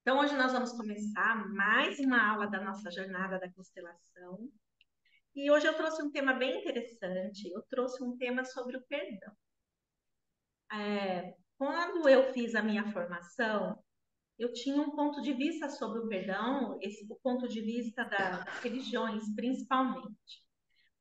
Então, hoje nós vamos começar mais uma aula da nossa jornada da constelação. E hoje eu trouxe um tema bem interessante. Eu trouxe um tema sobre o perdão. Quando eu fiz a minha formação, eu tinha um ponto de vista sobre o perdão, o ponto de vista das religiões, principalmente.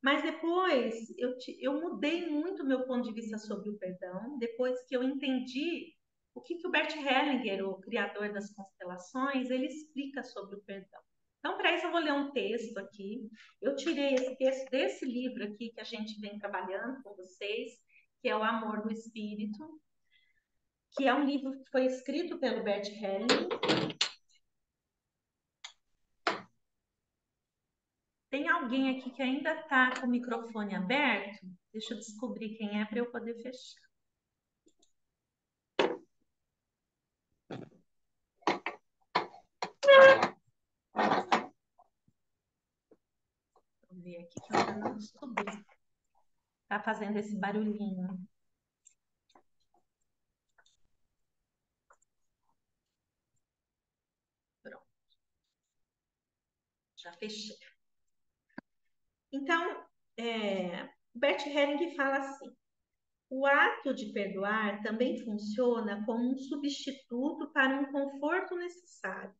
Mas depois eu mudei muito o meu ponto de vista sobre o perdão, depois que eu entendi o que o Bert Hellinger, o criador das constelações, ele explica sobre o perdão. Então, para isso, eu vou ler um texto aqui. Eu tirei esse texto desse livro aqui que a gente vem trabalhando com vocês, que é O Amor do Espírito, que é um livro que foi escrito pelo Bert Hellinger. Tem alguém aqui que ainda está com o microfone aberto? Deixa eu descobrir quem é para eu poder fechar. Vou ver aqui que eu ainda não descobri. Tá fazendo esse barulhinho. Pronto. Já fechei. Então, Bert Hellinger fala assim: o ato de perdoar também funciona como um substituto para um conforto necessário.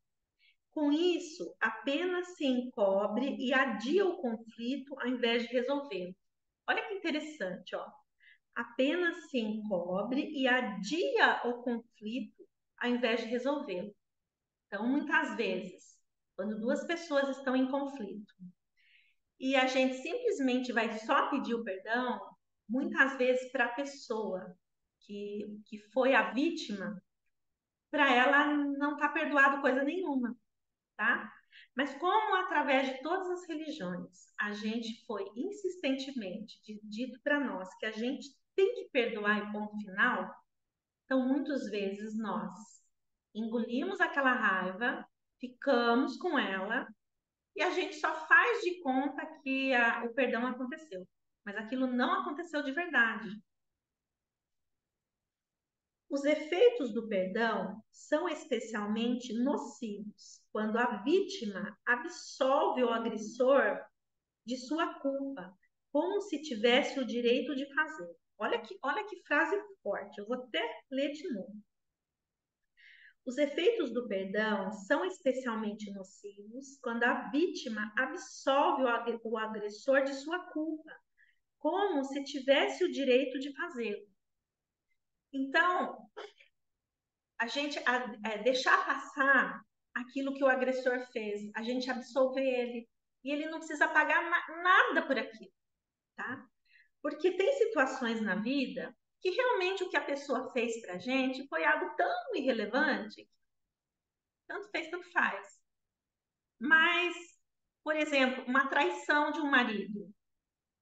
Com isso, apenas se encobre e adia o conflito ao invés de resolvê-lo. Olha que interessante, ó. Apenas se encobre e adia o conflito ao invés de resolvê-lo. Então, muitas vezes, quando duas pessoas estão em conflito e a gente simplesmente vai só pedir o perdão, muitas vezes para a pessoa que foi a vítima, para ela não está perdoado coisa nenhuma, tá? Mas como através de todas as religiões a gente foi insistentemente dito para nós que a gente tem que perdoar e ponto final, então muitas vezes nós engolimos aquela raiva, ficamos com ela e a gente só faz de conta que o perdão aconteceu, mas aquilo não aconteceu de verdade. Os efeitos do perdão são especialmente nocivos quando a vítima absolve o agressor de sua culpa, como se tivesse o direito de fazer. Olha que frase forte, eu vou até ler de novo. Os efeitos do perdão são especialmente nocivos quando a vítima absolve o agressor de sua culpa, como se tivesse o direito de fazê-lo. Então, a gente deixar passar aquilo que o agressor fez, a gente absolver ele, e ele não precisa pagar nada por aquilo, tá? Porque tem situações na vida que realmente o que a pessoa fez pra gente foi algo tão irrelevante, tanto fez, tanto faz. Mas, por exemplo, uma traição de um marido.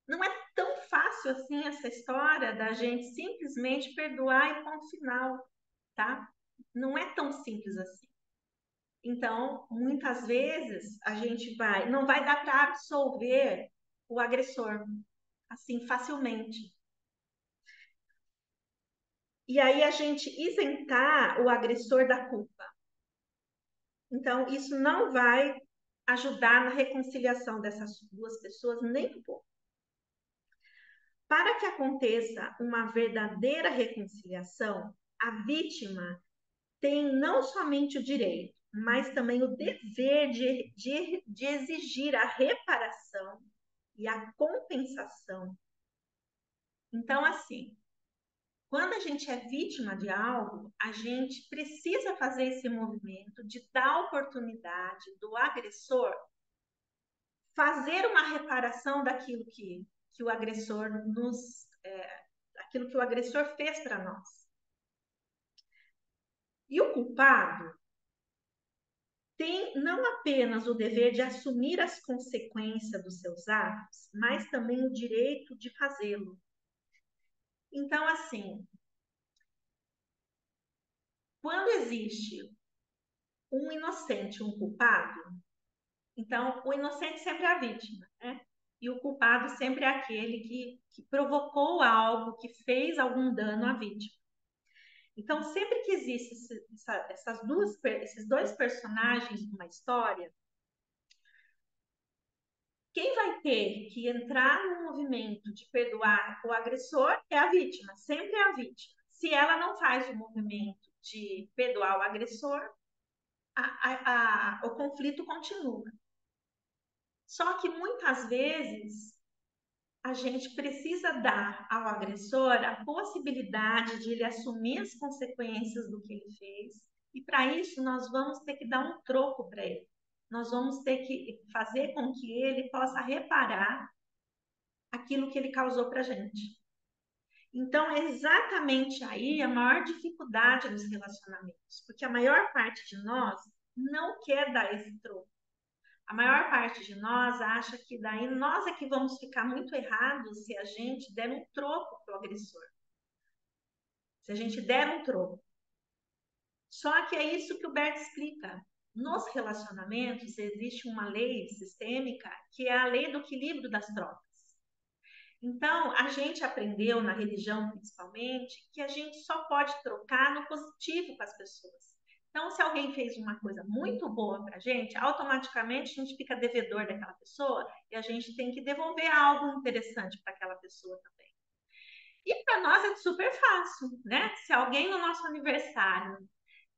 Não é tão fácil assim essa história da gente simplesmente perdoar e ponto final, tá? Não é tão simples assim. Então, muitas vezes a gente não vai dar para absolver o agressor assim facilmente. E aí a gente isentar o agressor da culpa. Então, isso não vai ajudar na reconciliação dessas duas pessoas nem um pouco. Para que aconteça uma verdadeira reconciliação, a vítima tem não somente o direito, mas também o dever de exigir a reparação e a compensação. Então, assim, quando a gente é vítima de algo, a gente precisa fazer esse movimento de dar oportunidade do agressor fazer uma reparação daquilo que o agressor aquilo que o agressor fez para nós. E o culpado tem não apenas o dever de assumir as consequências dos seus atos, mas também o direito de fazê-lo. Então, assim, quando existe um inocente, um culpado, então o inocente sempre é a vítima, né? E o culpado sempre é aquele que provocou algo, que fez algum dano à vítima. Então, sempre que existe esses dois personagens numa história, quem vai ter que entrar no movimento de perdoar o agressor é a vítima, sempre é a vítima. Se ela não faz o movimento de perdoar o agressor, o conflito continua. Só que muitas vezes a gente precisa dar ao agressor a possibilidade de ele assumir as consequências do que ele fez, e para isso nós vamos ter que dar um troco para ele. Nós vamos ter que fazer com que ele possa reparar aquilo que ele causou para a gente. Então, é exatamente aí a maior dificuldade nos relacionamentos, porque a maior parte de nós não quer dar esse troco. A maior parte de nós acha que daí nós é que vamos ficar muito errados se a gente der um troco para o agressor. Se a gente der um troco. Só que é isso que o Bert explica. Nos relacionamentos existe uma lei sistêmica que é a lei do equilíbrio das trocas. Então, a gente aprendeu na religião principalmente que a gente só pode trocar no positivo com as pessoas. Então, se alguém fez uma coisa muito boa para a gente, automaticamente a gente fica devedor daquela pessoa e a gente tem que devolver algo interessante para aquela pessoa também. E para nós é super fácil, né? Se alguém no nosso aniversário,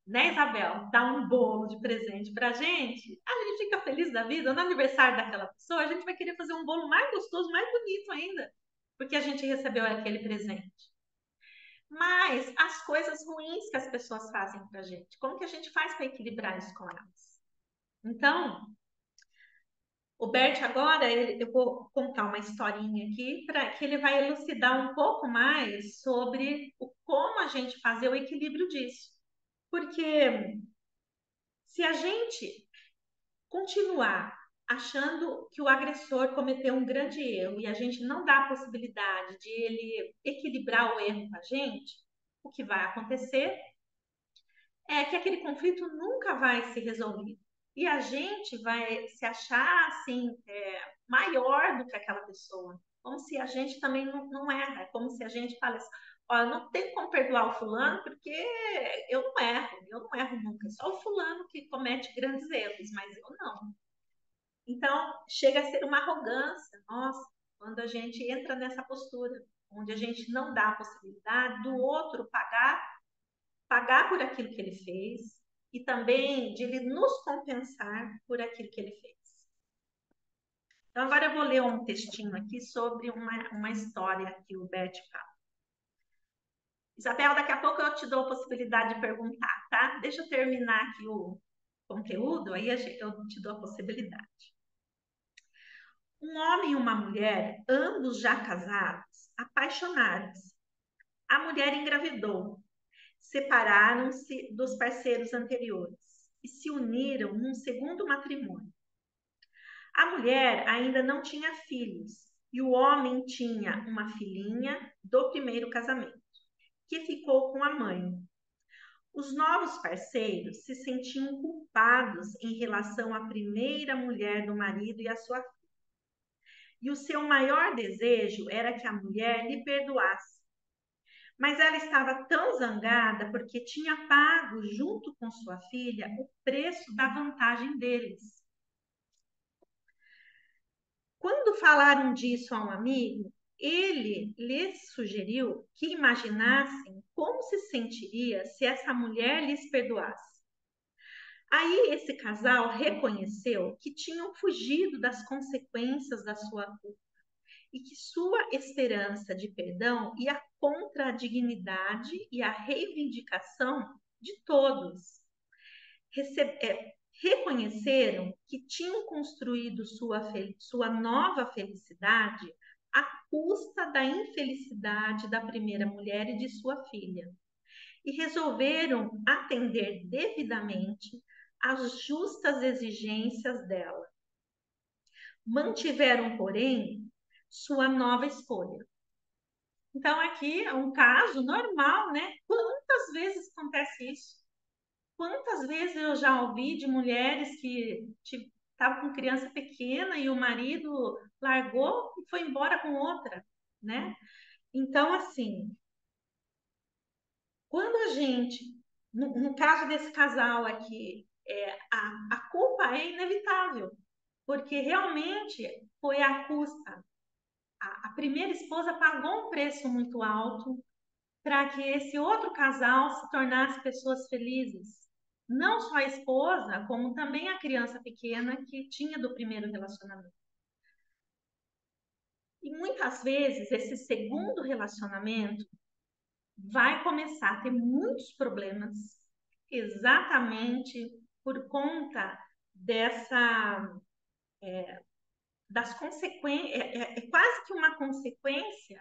né, Isabel, dá um bolo de presente para a gente fica feliz da vida. No aniversário daquela pessoa, a gente vai querer fazer um bolo mais gostoso, mais bonito ainda, porque a gente recebeu aquele presente. Mas as coisas ruins que as pessoas fazem para a gente, como que a gente faz para equilibrar isso com elas? Então, o Bert agora, eu vou contar uma historinha aqui para que ele vai elucidar um pouco mais sobre como a gente fazer o equilíbrio disso. Porque se a gente continuar achando que o agressor cometeu um grande erro e a gente não dá a possibilidade de ele equilibrar o erro com a gente, o que vai acontecer é que aquele conflito nunca vai se resolver. E a gente vai se achar assim, maior do que aquela pessoa. Como se a gente também não erra. É como se a gente falasse, ó, não tem como perdoar o fulano porque eu não erro nunca. É só o fulano que comete grandes erros, mas eu não. Então, chega a ser uma arrogância, nossa, quando a gente entra nessa postura, onde a gente não dá a possibilidade do outro pagar por aquilo que ele fez e também de ele nos compensar por aquilo que ele fez. Então, agora eu vou ler um textinho aqui sobre uma história que o Bert fala. Isabel, daqui a pouco eu te dou a possibilidade de perguntar, tá? Deixa eu terminar aqui o conteúdo, aí eu te dou a possibilidade. Um homem e uma mulher, ambos já casados, apaixonados. A mulher engravidou, separaram-se dos parceiros anteriores e se uniram num segundo matrimônio. A mulher ainda não tinha filhos e o homem tinha uma filhinha do primeiro casamento, que ficou com a mãe. Os novos parceiros se sentiam culpados em relação à primeira mulher do marido e à sua filha. E o seu maior desejo era que a mulher lhe perdoasse. Mas ela estava tão zangada porque tinha pago, junto com sua filha, o preço da vantagem deles. Quando falaram disso a um amigo, ele lhes sugeriu que imaginassem como se sentiria se essa mulher lhes perdoasse. Aí esse casal reconheceu que tinham fugido das consequências da sua culpa e que sua esperança de perdão ia contra a dignidade e a reivindicação de todos. Reconheceram que tinham construído sua nova felicidade à custa da infelicidade da primeira mulher e de sua filha. E resolveram atender devidamente às justas exigências dela. Mantiveram, porém, sua nova escolha. Então, aqui é um caso normal, né? Quantas vezes acontece isso? Quantas vezes eu já ouvi de mulheres que estavam com criança pequena e o marido largou e foi embora com outra, né? Então, assim, Quando a gente, no caso desse casal aqui, a culpa é inevitável, porque realmente foi à custa. A primeira esposa pagou um preço muito alto para que esse outro casal se tornasse pessoas felizes. Não só a esposa, como também a criança pequena que tinha do primeiro relacionamento. E muitas vezes esse segundo relacionamento vai começar a ter muitos problemas, exatamente por conta dessa das consequências, é quase que uma consequência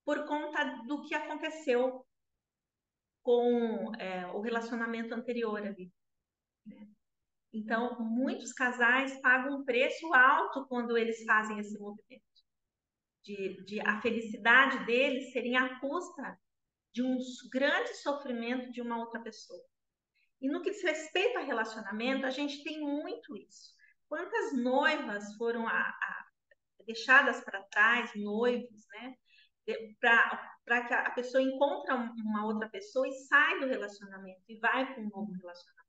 por conta do que aconteceu com o relacionamento anterior ali. Né? Então, muitos casais pagam um preço alto quando eles fazem esse movimento, de a felicidade deles serem à custa de um grande sofrimento de uma outra pessoa. E no que diz respeito a relacionamento, a gente tem muito isso. Quantas noivas foram deixadas para trás, noivos, né? Para que a pessoa encontre uma outra pessoa e sai do relacionamento e vai para um novo relacionamento.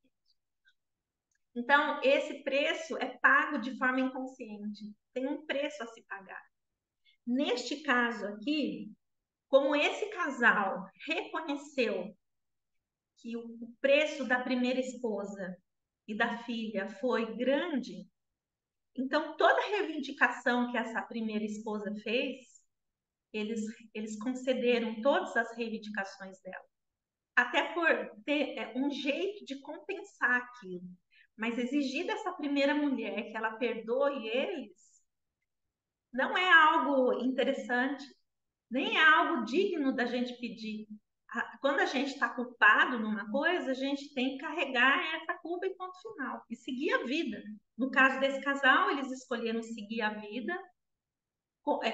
Então, esse preço é pago de forma inconsciente. Tem um preço a se pagar. Neste caso aqui, como esse casal reconheceu que o preço da primeira esposa e da filha foi grande, então toda a reivindicação que essa primeira esposa fez, eles, eles concederam todas as reivindicações dela, até por ter um jeito de compensar aquilo. Mas exigir dessa primeira mulher que ela perdoe eles não é algo interessante, nem é algo digno da gente pedir. Quando a gente está culpado numa coisa, a gente tem que carregar essa culpa em ponto final e seguir a vida. No caso desse casal, eles escolheram seguir a vida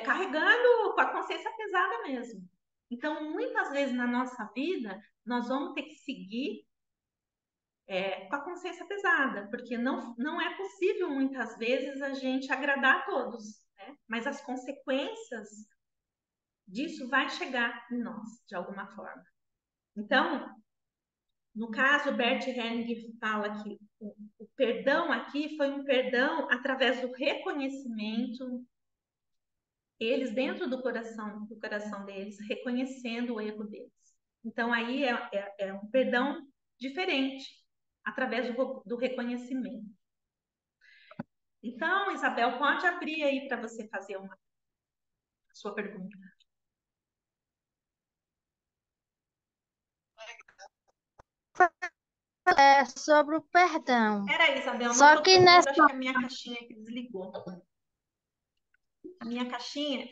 carregando com a consciência pesada mesmo. Então, muitas vezes na nossa vida, nós vamos ter que seguir com a consciência pesada, porque não é possível muitas vezes a gente agradar a todos, né? Mas as consequências disso vai chegar em nós, de alguma forma. Então, no caso, Bert Helling fala que o perdão aqui foi um perdão através do reconhecimento, eles dentro do coração deles, reconhecendo o erro deles. Então, aí é um perdão diferente, através do reconhecimento. Então, Isabel, pode abrir aí para você fazer uma sua pergunta. É sobre o perdão. Peraí, Isabel, não Só estou te que ouvindo, nessa. acho que a minha caixinha aqui desligou. A minha caixinha,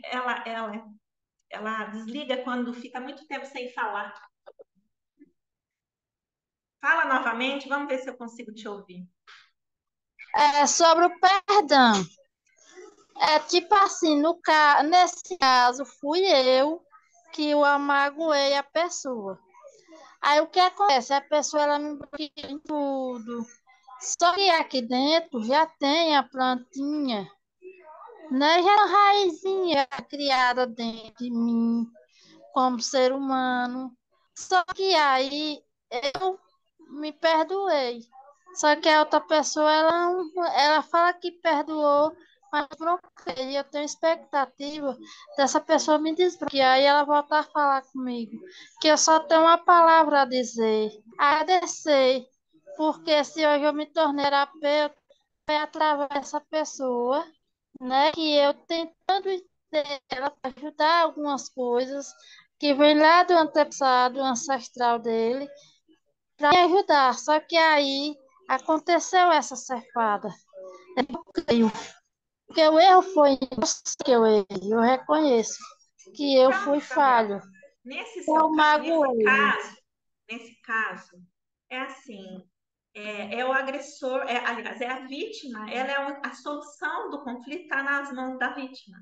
ela desliga quando fica muito tempo sem falar. Fala novamente, vamos ver se eu consigo te ouvir. É sobre o perdão. É tipo assim, nesse caso, fui eu que o amagoei a pessoa. Aí o que acontece? A pessoa ela me bloqueia em tudo. Só que aqui dentro já tem a plantinha, né? Já é uma raizinha criada dentro de mim, como ser humano. Só que aí eu me perdoei. Só que a outra pessoa, ela fala que perdoou, mas bloqueia. Eu tenho expectativa dessa pessoa me desbloquear e ela voltar a falar comigo. Que eu só tenho uma palavra a dizer. Agradecer. Porque se hoje eu me tornei terapeuta, foi através dessa pessoa, né? Que eu tentando entender ela para ajudar algumas coisas que vem lá do antepassado, ancestral dele, para me ajudar. Só que aí aconteceu essa cefada. Eu creio que o erro foi que eu errei. Eu reconheço que eu Então, fui Isabel, falho. nesse Eu seu magoei. nesse caso, é assim, é o agressor, aliás, é a vítima, ela é a solução do conflito está nas mãos da vítima.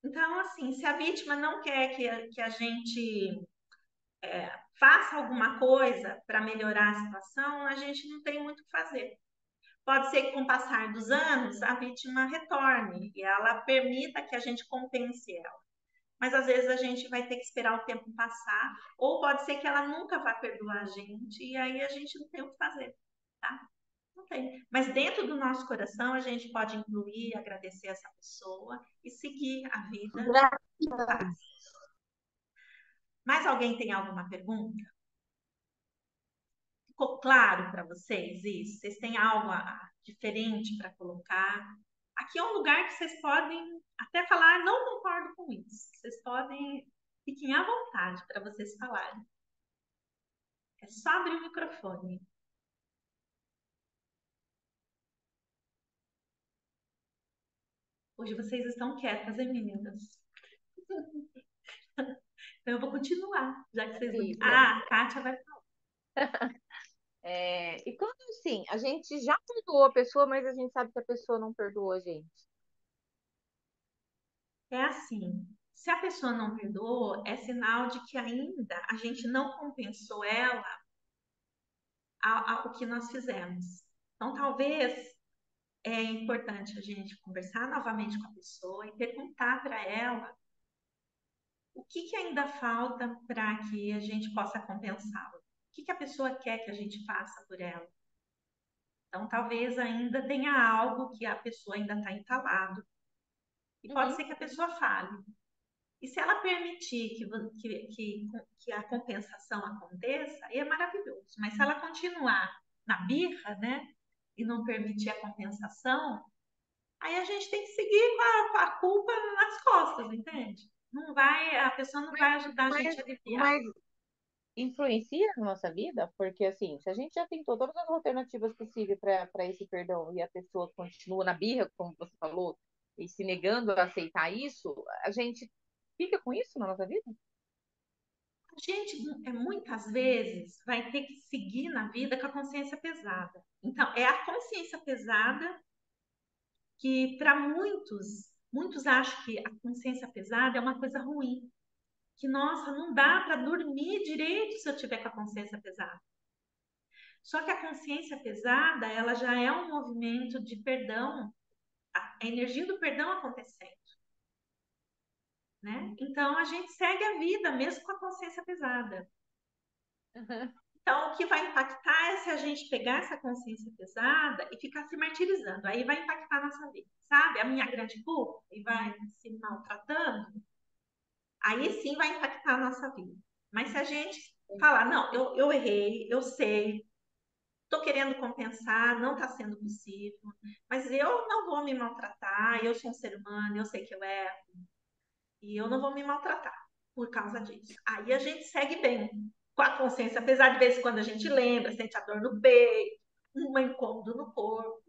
Então, assim, se a vítima não quer que a gente faça alguma coisa para melhorar a situação, a gente não tem muito o que fazer. Pode ser que com o passar dos anos a vítima retorne e ela permita que a gente compense ela. mas às vezes a gente vai ter que esperar o tempo passar, ou pode ser que ela nunca vá perdoar a gente, e aí a gente não tem o que fazer, tá? Não tem. Mas dentro do nosso coração, a gente pode incluir, agradecer essa pessoa e seguir a vida com Gratidão. paz. Mais alguém tem alguma pergunta? Ficou claro para vocês isso? Vocês têm algo diferente para colocar? Aqui é um lugar que vocês podem até falar, não concordo com isso. Vocês podem, fiquem à vontade para vocês falarem. É só abrir o microfone. Hoje vocês estão quietas, hein, meninas? Então eu vou continuar, já que vocês não. Rita. Ah, a Kátia vai falar. E quando assim, a gente já perdoou a pessoa, mas a gente sabe que a pessoa não perdoou a gente. É assim, se a pessoa não perdoou, é sinal de que ainda a gente não compensou ela ao que nós fizemos. Então, talvez é importante a gente conversar novamente com a pessoa e perguntar para ela o que ainda falta para que a gente possa compensá-la. O que a pessoa quer que a gente faça por ela? Então, talvez ainda tenha algo que a pessoa ainda está entalado. E pode ser que a pessoa fale. E se ela permitir que a compensação aconteça, aí é maravilhoso. Mas se ela continuar na birra, né, e não permitir a compensação, aí a gente tem que seguir com a culpa nas costas, entende? Não vai, a pessoa não vai ajudar a gente Mas, a aliviar. mas influencia na nossa vida, porque assim, se a gente já tentou todas as alternativas possíveis para esse perdão e a pessoa continua na birra, como você falou, e se negando a aceitar isso, a gente fica com isso na nossa vida? A gente, muitas vezes, vai ter que seguir na vida com a consciência pesada. Então, é a consciência pesada que, para muitos acham que a consciência pesada é uma coisa ruim. Que, nossa, não dá para dormir direito se eu tiver com a consciência pesada. Só que a consciência pesada, ela já é um movimento de perdão, a energia do perdão acontecendo, né? Então a gente segue a vida mesmo com a consciência pesada. Então o que vai impactar é se a gente pegar essa consciência pesada e ficar se martirizando. Aí vai impactar a nossa vida, sabe? A minha grande culpa e vai se maltratando. Aí sim vai impactar a nossa vida. Mas se a gente falar, não, eu errei, eu sei, estou querendo compensar, não está sendo possível, mas eu não vou me maltratar, eu sou um ser humano, eu sei que eu erro, e eu não vou me maltratar por causa disso. Aí a gente segue bem, com a consciência, apesar de vez em quando a gente lembra, sente a dor no peito, um incômodo no corpo,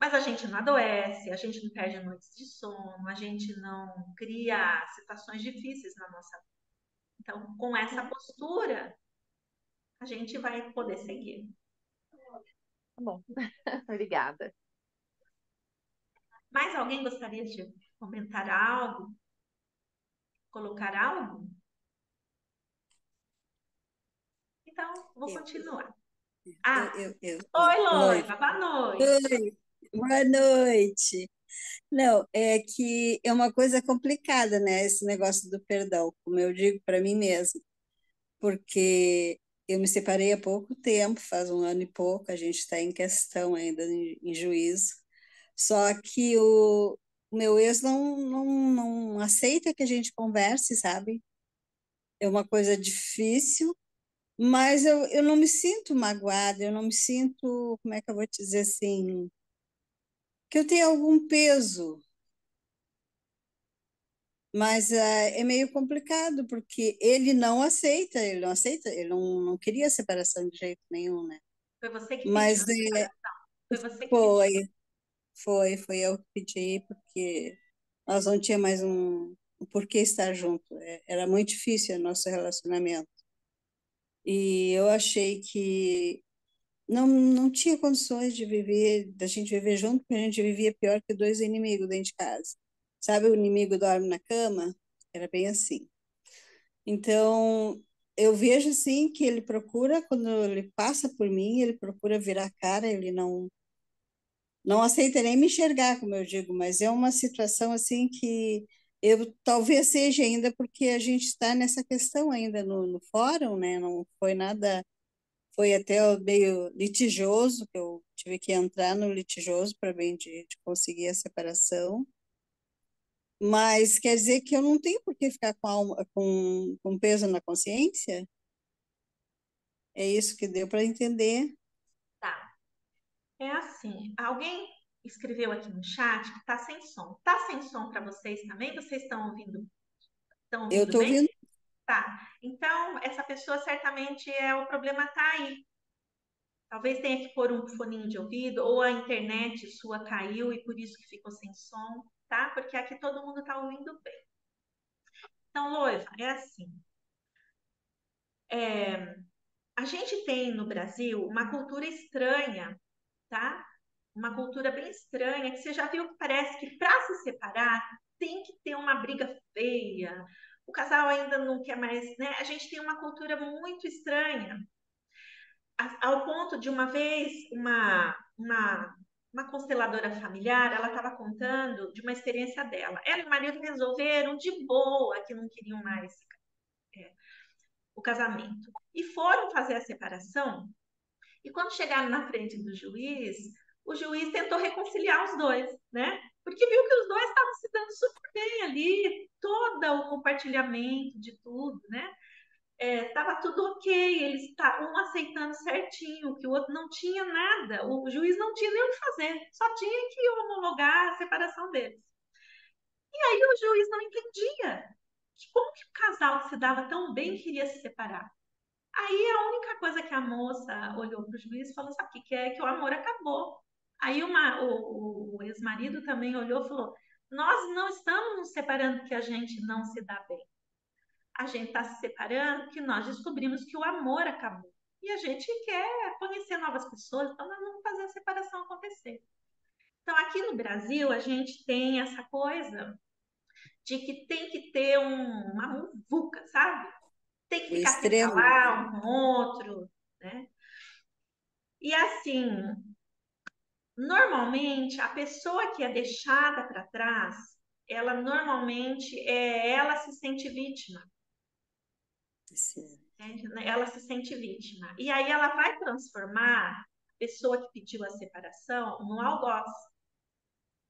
mas a gente não adoece, a gente não perde noites de sono, a gente não cria situações difíceis na nossa vida. Então, com essa postura, a gente vai poder seguir. Tá bom, obrigada. Mais alguém gostaria de comentar algo? Colocar algo? Então, vou continuar. Oi, Oi, Loiva, boa noite. oi, boa noite. Não, é que é uma coisa complicada, né, esse negócio do perdão, como eu digo para mim mesma, porque eu me separei há pouco tempo, faz um ano e pouco, a gente está em questão ainda, em juízo, só que o meu ex não aceita que a gente converse, sabe? É uma coisa difícil, mas eu não me sinto magoada, eu não me sinto, como é que eu vou te dizer assim, que eu tenho algum peso, mas é meio complicado, porque ele não aceita, ele não queria separação de jeito nenhum, né? Foi você que pediu Mas a separação. Foi você que pediu. foi, foi eu que pedi, porque nós não tinha mais um porquê estar junto, era muito difícil o nosso relacionamento. E eu achei que não tinha condições de viver, da gente viver junto, porque a gente vivia pior que dois inimigos dentro de casa. Sabe, o inimigo dorme na cama? Era bem assim. Então, eu vejo assim que ele procura, quando ele passa por mim, ele procura virar a cara, ele não aceita nem me enxergar, como eu digo, mas é uma situação assim que Talvez seja ainda porque a gente está nessa questão ainda no fórum, né? Não foi nada, foi até meio litigioso, que eu tive que entrar no litigioso para bem de conseguir a separação. Mas quer dizer que eu não tenho por que ficar com peso na consciência? É isso que deu para entender. Tá. É assim, alguém escreveu aqui no chat que tá sem som. Tá sem som para vocês também? Vocês estão Eu ouvindo estou bem? ouvindo. Tá. Então, essa pessoa certamente o problema tá aí. Talvez tenha que pôr um foninho de ouvido, ou a internet sua caiu e por isso que ficou sem som, tá? Porque aqui todo mundo tá ouvindo bem. Então, Loiva, é assim. A gente tem no Brasil uma cultura estranha, tá? Uma cultura bem estranha, que você já viu que parece que para se separar tem que ter uma briga feia. O casal ainda não quer mais, né? A gente tem uma cultura muito estranha, ao ponto de uma vez uma consteladora familiar, ela estava contando de uma experiência dela. Ela e o marido resolveram de boa que não queriam mais o casamento e foram fazer a separação. E quando chegaram na frente do juiz, o juiz tentou reconciliar os dois, né? Porque viu que os dois estavam se dando super bem ali, todo o compartilhamento de tudo, né? Tava tudo ok, eles estavam aceitando certinho, que o outro não tinha nada, o juiz não tinha nem o que fazer, só tinha que homologar a separação deles. E aí o juiz não entendia que como que o casal que se dava tão bem queria se separar. Aí a única coisa que a moça olhou para o juiz e falou: sabe o que que é? Que o amor acabou. Aí o ex-marido também olhou e falou: nós não estamos nos separando porque a gente não se dá bem. A gente está se separando porque nós descobrimos que o amor acabou. E a gente quer conhecer novas pessoas, então nós vamos fazer a separação acontecer. Então, aqui no Brasil, a gente tem essa coisa de que tem que ter uma muvuca, sabe? Tem que O ficar sem extremo. falar um com o outro, né? E assim, normalmente, a pessoa que é deixada para trás, ela normalmente ela se sente vítima, Sim. né? Ela se sente vítima. E aí ela vai transformar a pessoa que pediu a separação no algoz.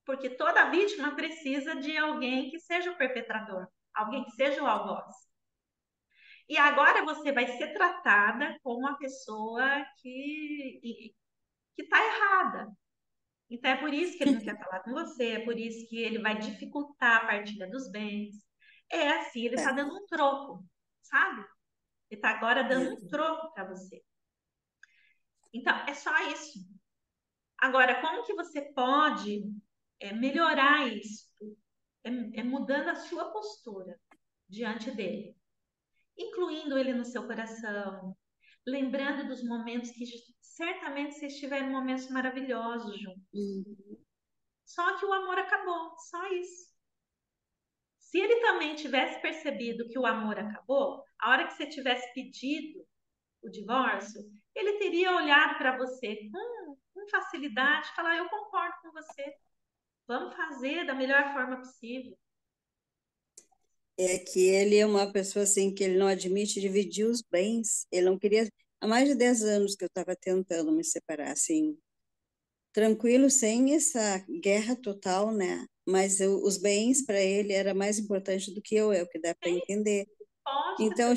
Porque toda vítima precisa de alguém que seja o perpetrador, alguém que seja o algoz. E agora você vai ser tratada como uma pessoa que está errada. Então é por isso que ele não quer falar com você, é por isso que ele vai dificultar a partilha dos bens. É assim, ele está Tá. dando um troco, sabe? Ele está agora dando É. um troco para você. Então, é só isso. Agora, como que você pode melhorar isso? É mudando a sua postura diante dele, incluindo ele no seu coração, lembrando dos momentos que certamente vocês tiveram momentos maravilhosos juntos. Hum. Só que o amor acabou, só isso. Se ele também tivesse percebido que o amor acabou, a hora que você tivesse pedido o divórcio, ele teria olhado para você com facilidade e falar: eu concordo com você, vamos fazer da melhor forma possível. É que ele é uma pessoa assim que ele não admite dividir os bens. Ele não queria. Há mais de 10 anos que eu estava tentando me separar, assim, tranquilo, sem essa guerra total, né? Mas os bens para ele era mais importante do que eu, é o que dá para entender. Pode, Então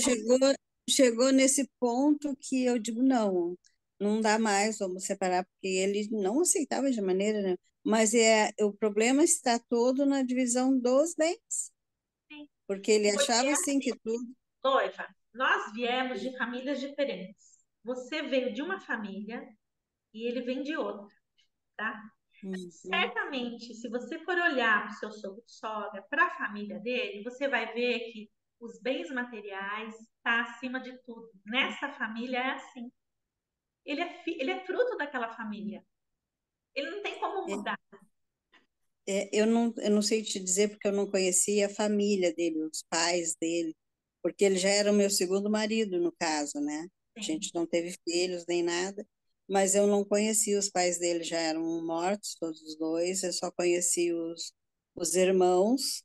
chegou nesse ponto que eu digo não dá mais, vamos separar, porque ele não aceitava de maneira, né? Mas o problema está todo na divisão dos bens, sim. porque ele Porque, achava assim que tudo. noiva, nós viemos de famílias diferentes. Você veio de uma família e ele vem de outra, tá? Uhum. Certamente, se você for olhar para o seu sogro e sogra, para a família dele, você vai ver que os bens materiais estão acima de tudo. Nessa família é assim. Ele é fruto daquela família. Ele não tem como É, mudar. eu não sei te dizer porque eu não conhecia a família dele, os pais dele, porque ele já era o meu segundo marido, no caso, né? A Sim. gente não teve filhos nem nada, mas eu não conhecia os pais dele, já eram mortos todos os dois, eu só conheci os irmãos,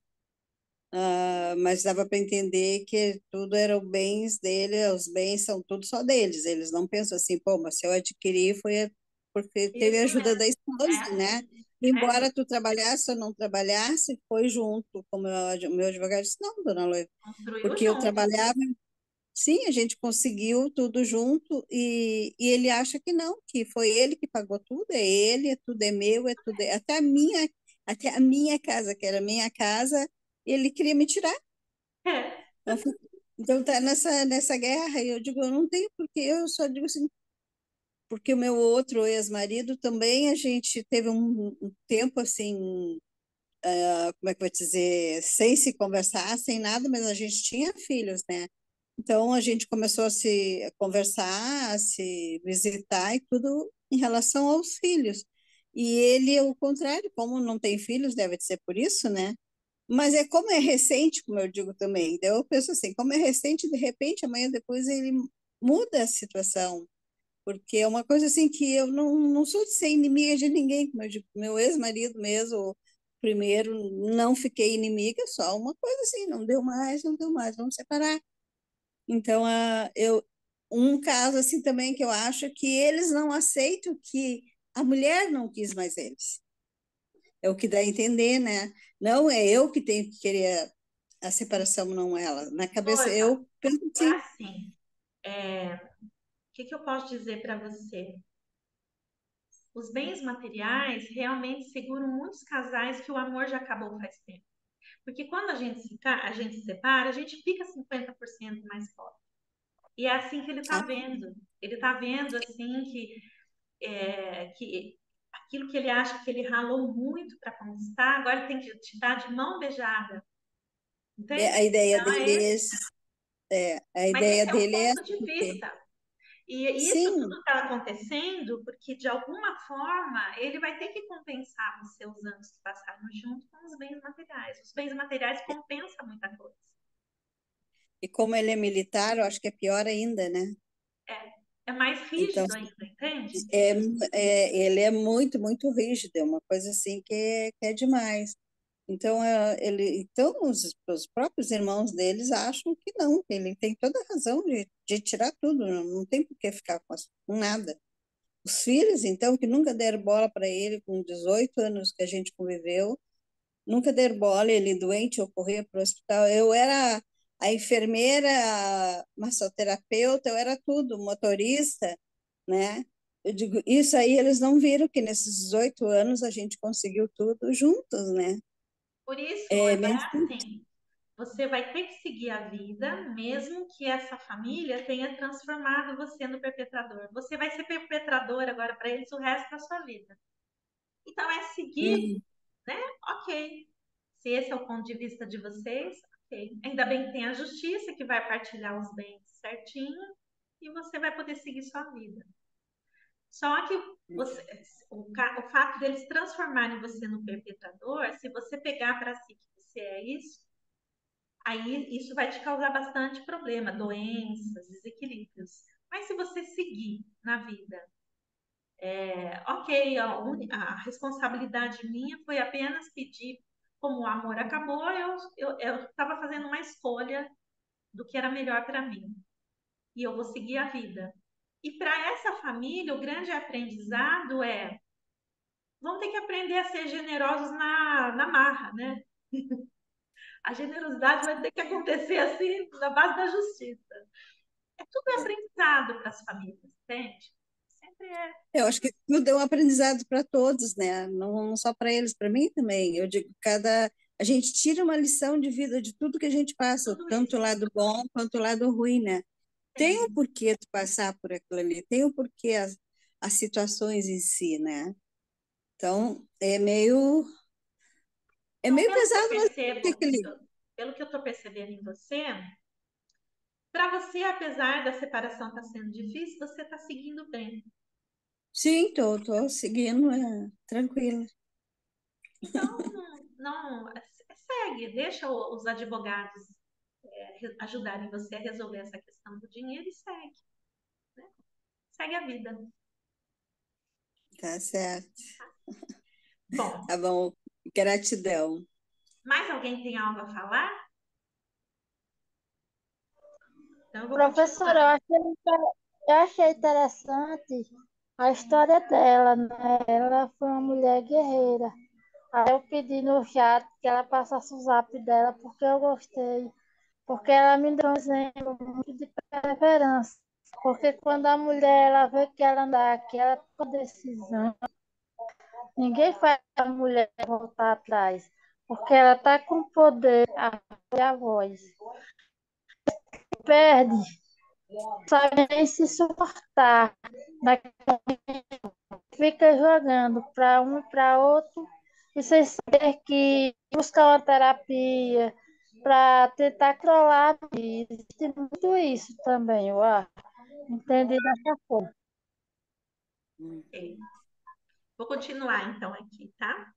mas dava para entender que tudo eram bens dele, os bens são tudo só deles. Eles não pensam assim, pô, mas se eu adquiri foi porque teve a Isso ajuda mesmo. da É esposa, né? assim. É assim. Embora tu trabalhasse ou não trabalhasse, foi junto, como o meu advogado disse, não, dona Loida, Construiu porque eu junto. trabalhava, sim, a gente conseguiu tudo junto, e ele acha que não, que foi ele que pagou tudo, é ele, tudo é meu, até a minha casa, que era minha casa, ele queria me tirar. É. Então, então tá nessa guerra, e eu digo, eu não tenho porque, eu só digo assim, porque o meu outro ex-marido também, a gente teve um tempo assim, como é que eu vou dizer, sem se conversar, sem nada, mas a gente tinha filhos, né? Então a gente começou a se conversar, a se visitar e tudo em relação aos filhos. E ele é o contrário, como não tem filhos, deve ser por isso, né? Mas é como é recente, como eu digo também. Então eu penso assim, como é recente, de repente, amanhã depois ele muda a situação. Porque é uma coisa assim que eu não sou de ser inimiga de ninguém, como eu digo, meu ex-marido mesmo, o primeiro, não fiquei inimiga, só uma coisa assim, não deu mais, vamos separar. Então, um caso assim também que eu acho que eles não aceitam que a mulher não quis mais eles. É o que dá a entender, né? Não é eu que tenho que querer a separação, não ela. Na cabeça, Noiva, eu penso é assim, assim. O que que eu posso dizer para você? Os bens materiais realmente seguram muitos casais que o amor já acabou faz tempo. Porque quando a gente se separa, a gente fica 50% mais pobre. E é assim que ele está ah, vendo. Ele está vendo assim que aquilo que ele acha que ele ralou muito para conquistar, agora ele tem que te dar de mão beijada. Entende? a ideia Então dele é é, esse. a Mas ideia esse é um dele é ponto essa, de porque, vista. E isso tudo sim, está acontecendo porque, de alguma forma, ele vai ter que compensar os seus anos que passaram junto com os bens materiais. Os bens materiais compensam muita coisa. e como ele é militar, eu acho que é pior ainda, né? É mais Então, rígido ainda, entende? é, ele é muito, muito rígido, é uma coisa assim que é demais. Então, então os próprios irmãos deles acham que não, que ele tem toda a razão de tirar tudo, não tem por que ficar com nada. Os filhos, então, que nunca deram bola para ele, com 18 anos que a gente conviveu, nunca deram bola, ele doente, eu corria para o hospital. Eu era a enfermeira, a massoterapeuta, eu era tudo, motorista, né? Eu digo, isso aí eles não viram que nesses 18 anos a gente conseguiu tudo juntos, né? Por isso, É é mesmo. assim, você vai ter que seguir a vida, mesmo que essa família tenha transformado você no perpetrador. Você vai ser perpetrador agora para eles o resto da sua vida. Então, é seguir, Hum. né? Ok. Se esse é o ponto de vista de vocês, ok. Ainda bem que tem a justiça que vai partilhar os bens certinho e você vai poder seguir sua vida. Só que o fato deles transformarem você no perpetrador, se você pegar para si que você é isso, aí isso vai te causar bastante problema, doenças, desequilíbrios. Mas se você seguir na vida, ok, a responsabilidade minha foi apenas pedir, como o amor acabou, eu estava fazendo uma escolha do que era melhor para mim. E eu vou seguir a vida. E para essa família, o grande aprendizado é: vão ter que aprender a ser generosos na marra, né? A generosidade vai ter que acontecer assim, na base da justiça. É tudo aprendizado para as famílias, entende? Sempre é. Eu acho que tudo é um aprendizado para todos, né? Não só para eles, para mim também. Eu digo, a gente tira uma lição de vida de tudo que a gente passa, Tudo tanto o isso. lado bom quanto o lado ruim, né? Tem o Sim. porquê tu passar por aquilo ali, tem o porquê as situações em si, né? Então, é Então, meio pesado, mas tem aquele. pelo que eu estou percebendo em você, para você, apesar da separação estar sendo difícil, você está seguindo bem. Sim, tô seguindo, tranquila. Então, segue, deixa os advogados ajudarem você a resolver essa questão do dinheiro e segue, né? Segue a vida. Tá certo. Bom, Tá bom. Gratidão. mais alguém tem algo a falar? Então, eu vou Professora, continuar. eu achei interessante a história dela, né? Ela foi uma mulher guerreira. Aí eu pedi no chat que ela passasse o zap dela porque eu gostei. Porque ela me deu um exemplo muito de perseverança. Porque quando a mulher ela vê que ela anda aqui, ela toma decisão. Ninguém faz a mulher voltar atrás. Porque ela está com poder, a voz. Perde, sabe nem se suportar. Fica jogando para um e para outro. E sem saber que buscar uma terapia para tentar controlar a vida. Existe muito isso também, eu acho. Entendi dessa forma. Ok. Vou continuar, então, aqui, tá?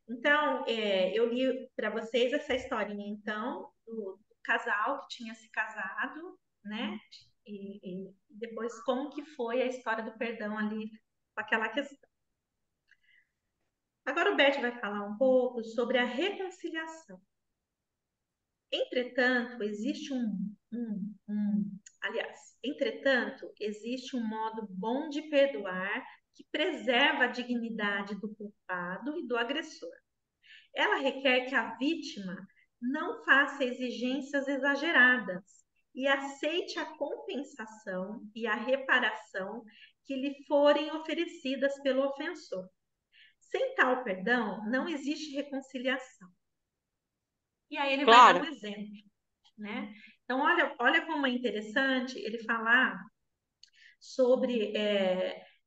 Então, eu li para vocês essa historinha, então, do casal que tinha se casado, né? E depois como que foi a história do perdão ali com aquela questão. Agora o Bert vai falar um pouco sobre a reconciliação. Entretanto, entretanto, existe um modo bom de perdoar que preserva a dignidade do culpado e do agressor. Ela requer que a vítima não faça exigências exageradas e aceite a compensação e a reparação que lhe forem oferecidas pelo ofensor. Sem tal perdão, não existe reconciliação. E aí ele vai dar um Claro. exemplo, né? Então, olha como é interessante ele falar sobre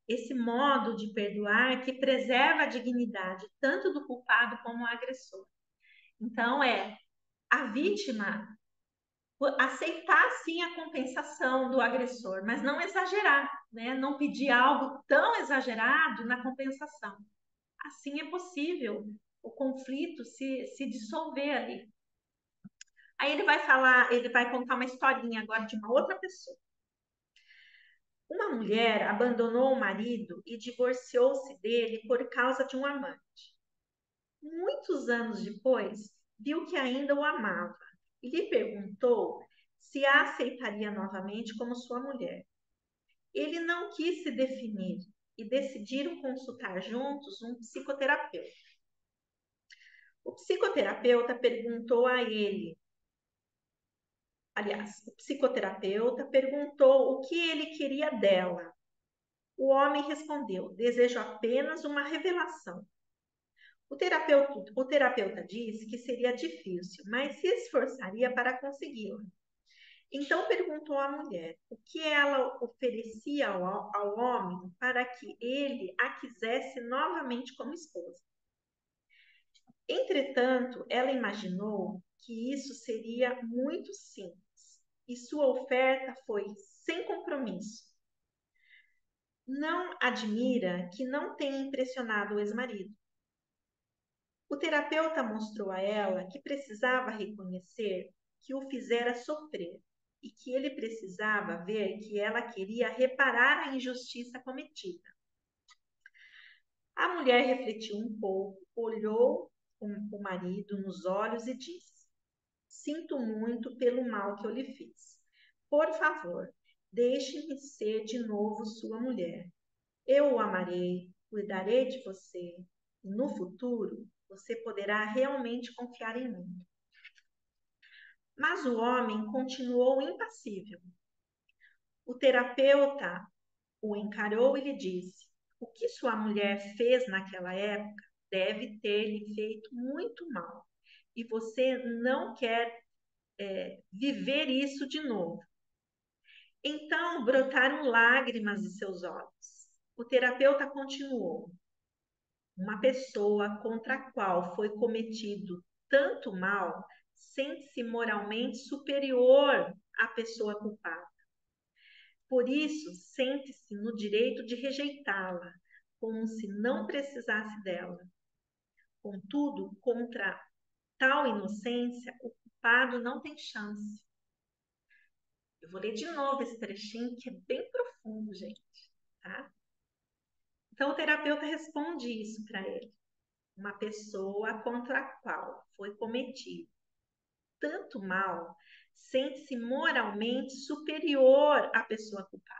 esse modo de perdoar que preserva a dignidade tanto do culpado como do agressor. Então, a vítima aceitar sim a compensação do agressor, mas não exagerar, né? Não pedir algo tão exagerado na compensação. Assim é possível o conflito se dissolver ali. Aí ele vai contar uma historinha agora de uma outra pessoa. Uma mulher abandonou o marido e divorciou-se dele por causa de um amante. Muitos anos depois, viu que ainda o amava e lhe perguntou se a aceitaria novamente como sua mulher. Ele não quis se definir e decidiram consultar juntos um psicoterapeuta. O psicoterapeuta perguntou a ele, aliás, o psicoterapeuta perguntou o que ele queria dela. O homem respondeu: desejo apenas uma revelação. O terapeuta disse que seria difícil, mas se esforçaria para consegui-la. Então perguntou à mulher o que ela oferecia ao homem para que ele a quisesse novamente como esposa. Entretanto, ela imaginou que isso seria muito simples e sua oferta foi sem compromisso. Não admira que não tenha impressionado o ex-marido. O terapeuta mostrou a ela que precisava reconhecer que o fizera sofrer e que ele precisava ver que ela queria reparar a injustiça cometida. A mulher refletiu um pouco, olhou o marido nos olhos e disse: sinto muito pelo mal que eu lhe fiz. Por favor, deixe-me ser de novo sua mulher. Eu o amarei, cuidarei de você e no futuro você poderá realmente confiar em mim. Mas o homem continuou impassível. O terapeuta o encarou e lhe disse: o que sua mulher fez naquela época deve ter lhe feito muito mal. E você não quer viver isso de novo. Então brotaram lágrimas de seus olhos. O terapeuta continuou: uma pessoa contra a qual foi cometido tanto mal sente-se moralmente superior à pessoa culpada. Por isso, sente-se no direito de rejeitá-la, como se não precisasse dela. Contudo, contra tal inocência, o culpado não tem chance. Eu vou ler de novo esse trechinho que é bem profundo, gente, tá? Então, o terapeuta responde isso para ele. Uma pessoa contra a qual foi cometido tanto mal sente-se moralmente superior à pessoa culpada.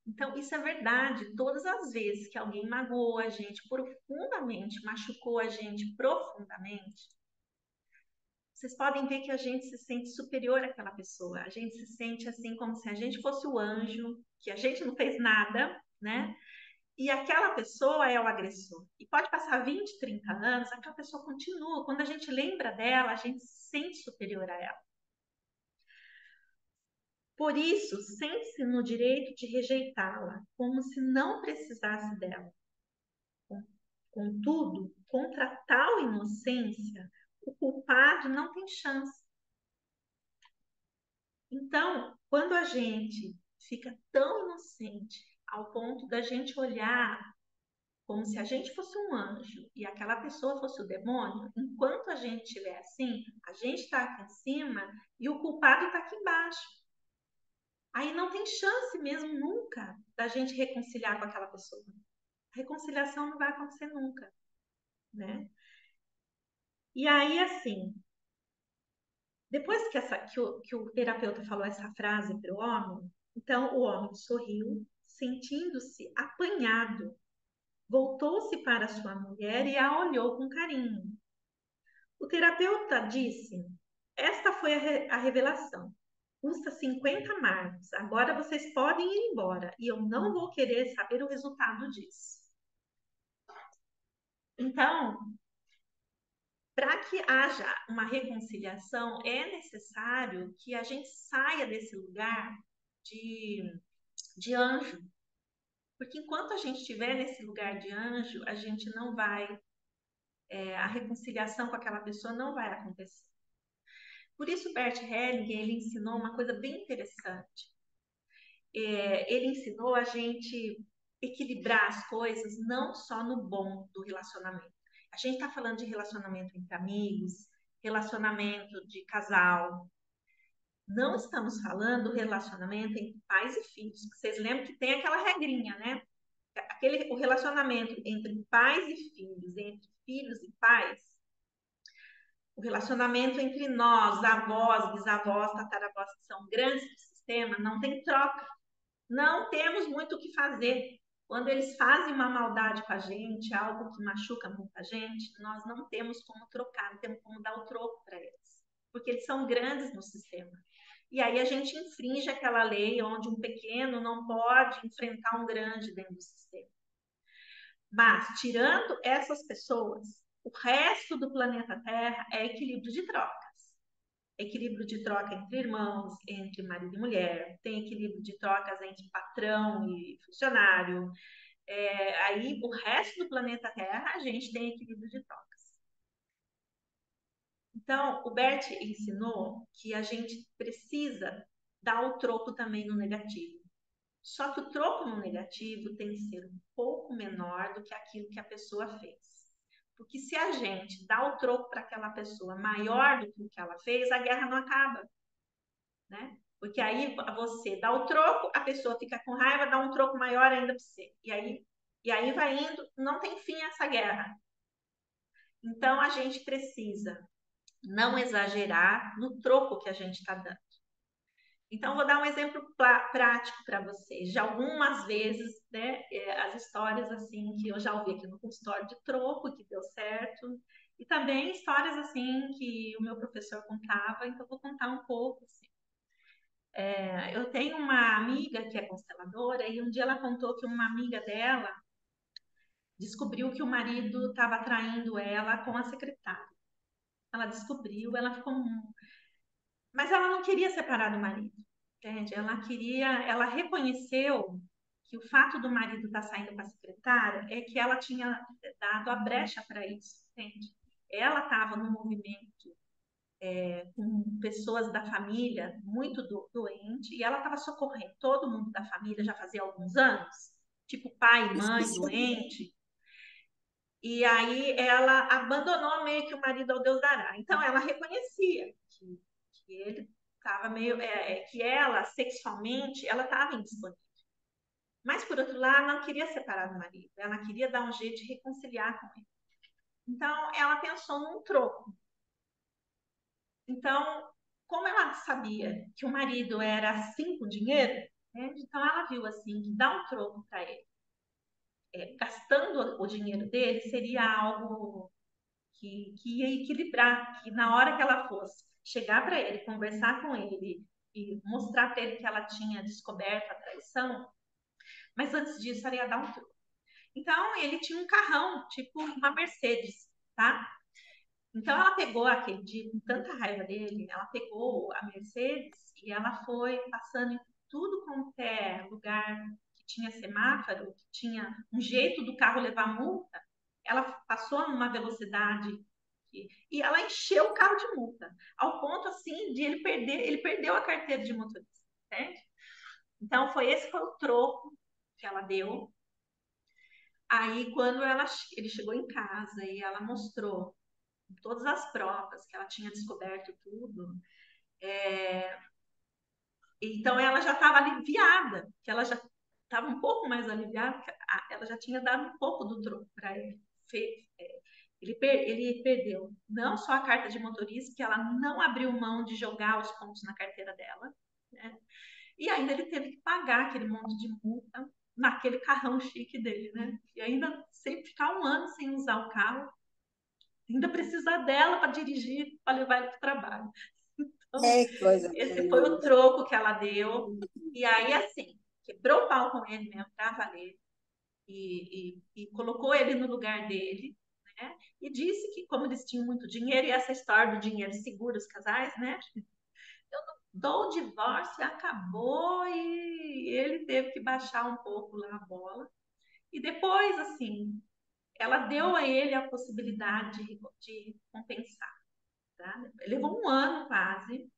Então, isso é verdade. Todas as vezes que alguém magoou a gente profundamente, machucou a gente profundamente, vocês podem ver que a gente se sente superior àquela pessoa. A gente se sente assim como se a gente fosse o anjo, que a gente não fez nada, né? E aquela pessoa é o agressor. E pode passar 20, 30 anos, aquela pessoa continua. Quando a gente lembra dela, a gente se sente superior a ela. Por isso, sente-se no direito de rejeitá-la, como se não precisasse dela. Contudo, contra tal inocência, o culpado não tem chance. Então, quando a gente fica tão inocente ao ponto da gente olhar como se a gente fosse um anjo e aquela pessoa fosse o demônio, enquanto a gente estiver assim, a gente está aqui em cima e o culpado está aqui embaixo. Aí não tem chance mesmo nunca da gente reconciliar com aquela pessoa. A reconciliação não vai acontecer nunca, né? E aí, assim, depois que o terapeuta falou essa frase para o homem, então o homem sorriu, sentindo-se apanhado, voltou-se para sua mulher e a olhou com carinho. O terapeuta disse: esta foi a revelação. Custa 50 marcos. Agora vocês podem ir embora e eu não vou querer saber o resultado disso. Então, para que haja uma reconciliação, é necessário que a gente saia desse lugar de anjo. Porque enquanto a gente estiver nesse lugar de anjo, a gente não vai, a reconciliação com aquela pessoa não vai acontecer. Por isso, Bert Hellinger, ele ensinou uma coisa bem interessante. Ele ensinou a gente equilibrar as coisas não só no bom do relacionamento. A gente está falando de relacionamento entre amigos, relacionamento de casal. Não estamos falando relacionamento entre pais e filhos. Vocês lembram que tem aquela regrinha, né? O relacionamento entre pais e filhos, entre filhos e pais, o relacionamento entre nós, avós, bisavós, tataravós, que são grandes do sistema, não tem troca. Não temos muito o que fazer. Quando eles fazem uma maldade com a gente, algo que machuca muito a gente, nós não temos como trocar, não temos como dar o troco para eles, porque eles são grandes no sistema. E aí a gente infringe aquela lei onde um pequeno não pode enfrentar um grande dentro do sistema. Mas, tirando essas pessoas, o resto do planeta Terra é equilíbrio de trocas. Equilíbrio de troca entre irmãos, entre marido e mulher, tem equilíbrio de trocas entre patrão e funcionário. Aí, o resto do planeta Terra, a gente tem equilíbrio de trocas. Então, o Bert ensinou que a gente precisa dar o troco também no negativo. Só que o troco no negativo tem que ser um pouco menor do que aquilo que a pessoa fez. Porque se a gente dá o troco para aquela pessoa maior do que o que ela fez, a guerra não acaba, né? Porque aí você dá o troco, a pessoa fica com raiva, dá um troco maior ainda para você. E aí vai indo, não tem fim essa guerra. Então a gente precisa não exagerar no troco que a gente está dando. Então, vou dar um exemplo prático para vocês. De algumas vezes, né, as histórias assim que eu já ouvi aqui no consultório de troco, que deu certo, e também histórias assim que o meu professor contava, então vou contar um pouco. Assim. Eu tenho uma amiga que é consteladora, e um dia ela contou que uma amiga dela descobriu que o marido estava traindo ela com a secretária. Ela descobriu, ela ficou. Mas ela não queria separar do marido. Entende? Ela reconheceu que o fato do marido estar saindo com a secretária é que ela tinha dado a brecha para isso, entende? Ela estava no movimento com pessoas da família muito doente e ela estava socorrendo todo mundo da família já fazia alguns anos, tipo pai e mãe doente. E aí ela abandonou meio que o marido ao Deus dará. Então ela reconhecia que ele estava meio que ela sexualmente ela estava indisponível, mas por outro lado ela não queria separar do marido, ela queria dar um jeito de reconciliar com ele. Então ela pensou num troco. Então como ela sabia que o marido era assim com dinheiro, né? Então ela viu assim que dar um troco para ele, gastando o dinheiro dele, seria algo que ia equilibrar, que na hora que ela fosse chegar para ele, conversar com ele e mostrar para ele que ela tinha descoberto a traição, mas antes disso ela ia dar um troco. Então ele tinha um carrão, tipo uma Mercedes, tá? Então ela pegou aquele dia com tanta raiva dele, ela pegou a Mercedes e ela foi passando em tudo quanto é lugar que tinha semáforo, que tinha um jeito do carro levar multa. Ela passou numa velocidade e ela encheu o carro de multa, ao ponto assim de ele perdeu a carteira de motorista, entende? Então esse foi o troco que ela deu. Aí quando ele chegou em casa e ela mostrou todas as provas, que ela tinha descoberto tudo. Então ela já estava aliviada, que ela já estava um pouco mais aliviada, ela já tinha dado um pouco do troco para ele. Ele perdeu não só a carta de motorista, que ela não abriu mão de jogar os pontos na carteira dela, né? E ainda ele teve que pagar aquele monte de multa naquele carrão chique dele, né? E ainda sempre ficar um ano sem usar o carro, ainda precisar dela para dirigir, para levar ele para o trabalho. Então, É coisa esse foi o linda. troco que ela deu. E aí, assim, quebrou o pau com ele mesmo, para valer. E colocou ele no lugar dele, né? E disse que, como eles tinham muito dinheiro, e essa história do dinheiro segura os casais, né? Eu não dou o divórcio, acabou, e ele teve que baixar um pouco lá a bola. E depois, assim, ela deu a ele a possibilidade de compensar. Tá? Levou um ano quase,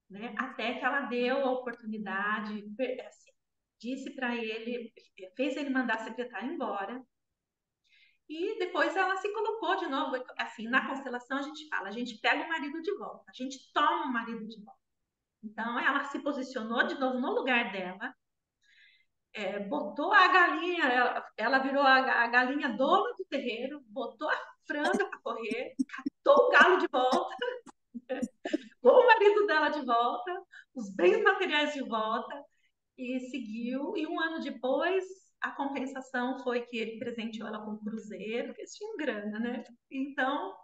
né? Até que ela deu a oportunidade, assim, disse para ele, fez ele mandar a secretária embora. E depois ela se colocou de novo, assim, na constelação a gente fala, a gente pega o marido de volta, a gente toma o marido de volta. Então ela se posicionou de novo no lugar dela, botou a galinha, ela virou a galinha dona do terreiro, botou a franga para correr, catou o galo de volta, com o marido dela de volta, os bens materiais de volta, e seguiu. E um ano depois, a compensação foi que ele presenteou ela com um cruzeiro, porque eles tinham grana, né? Então,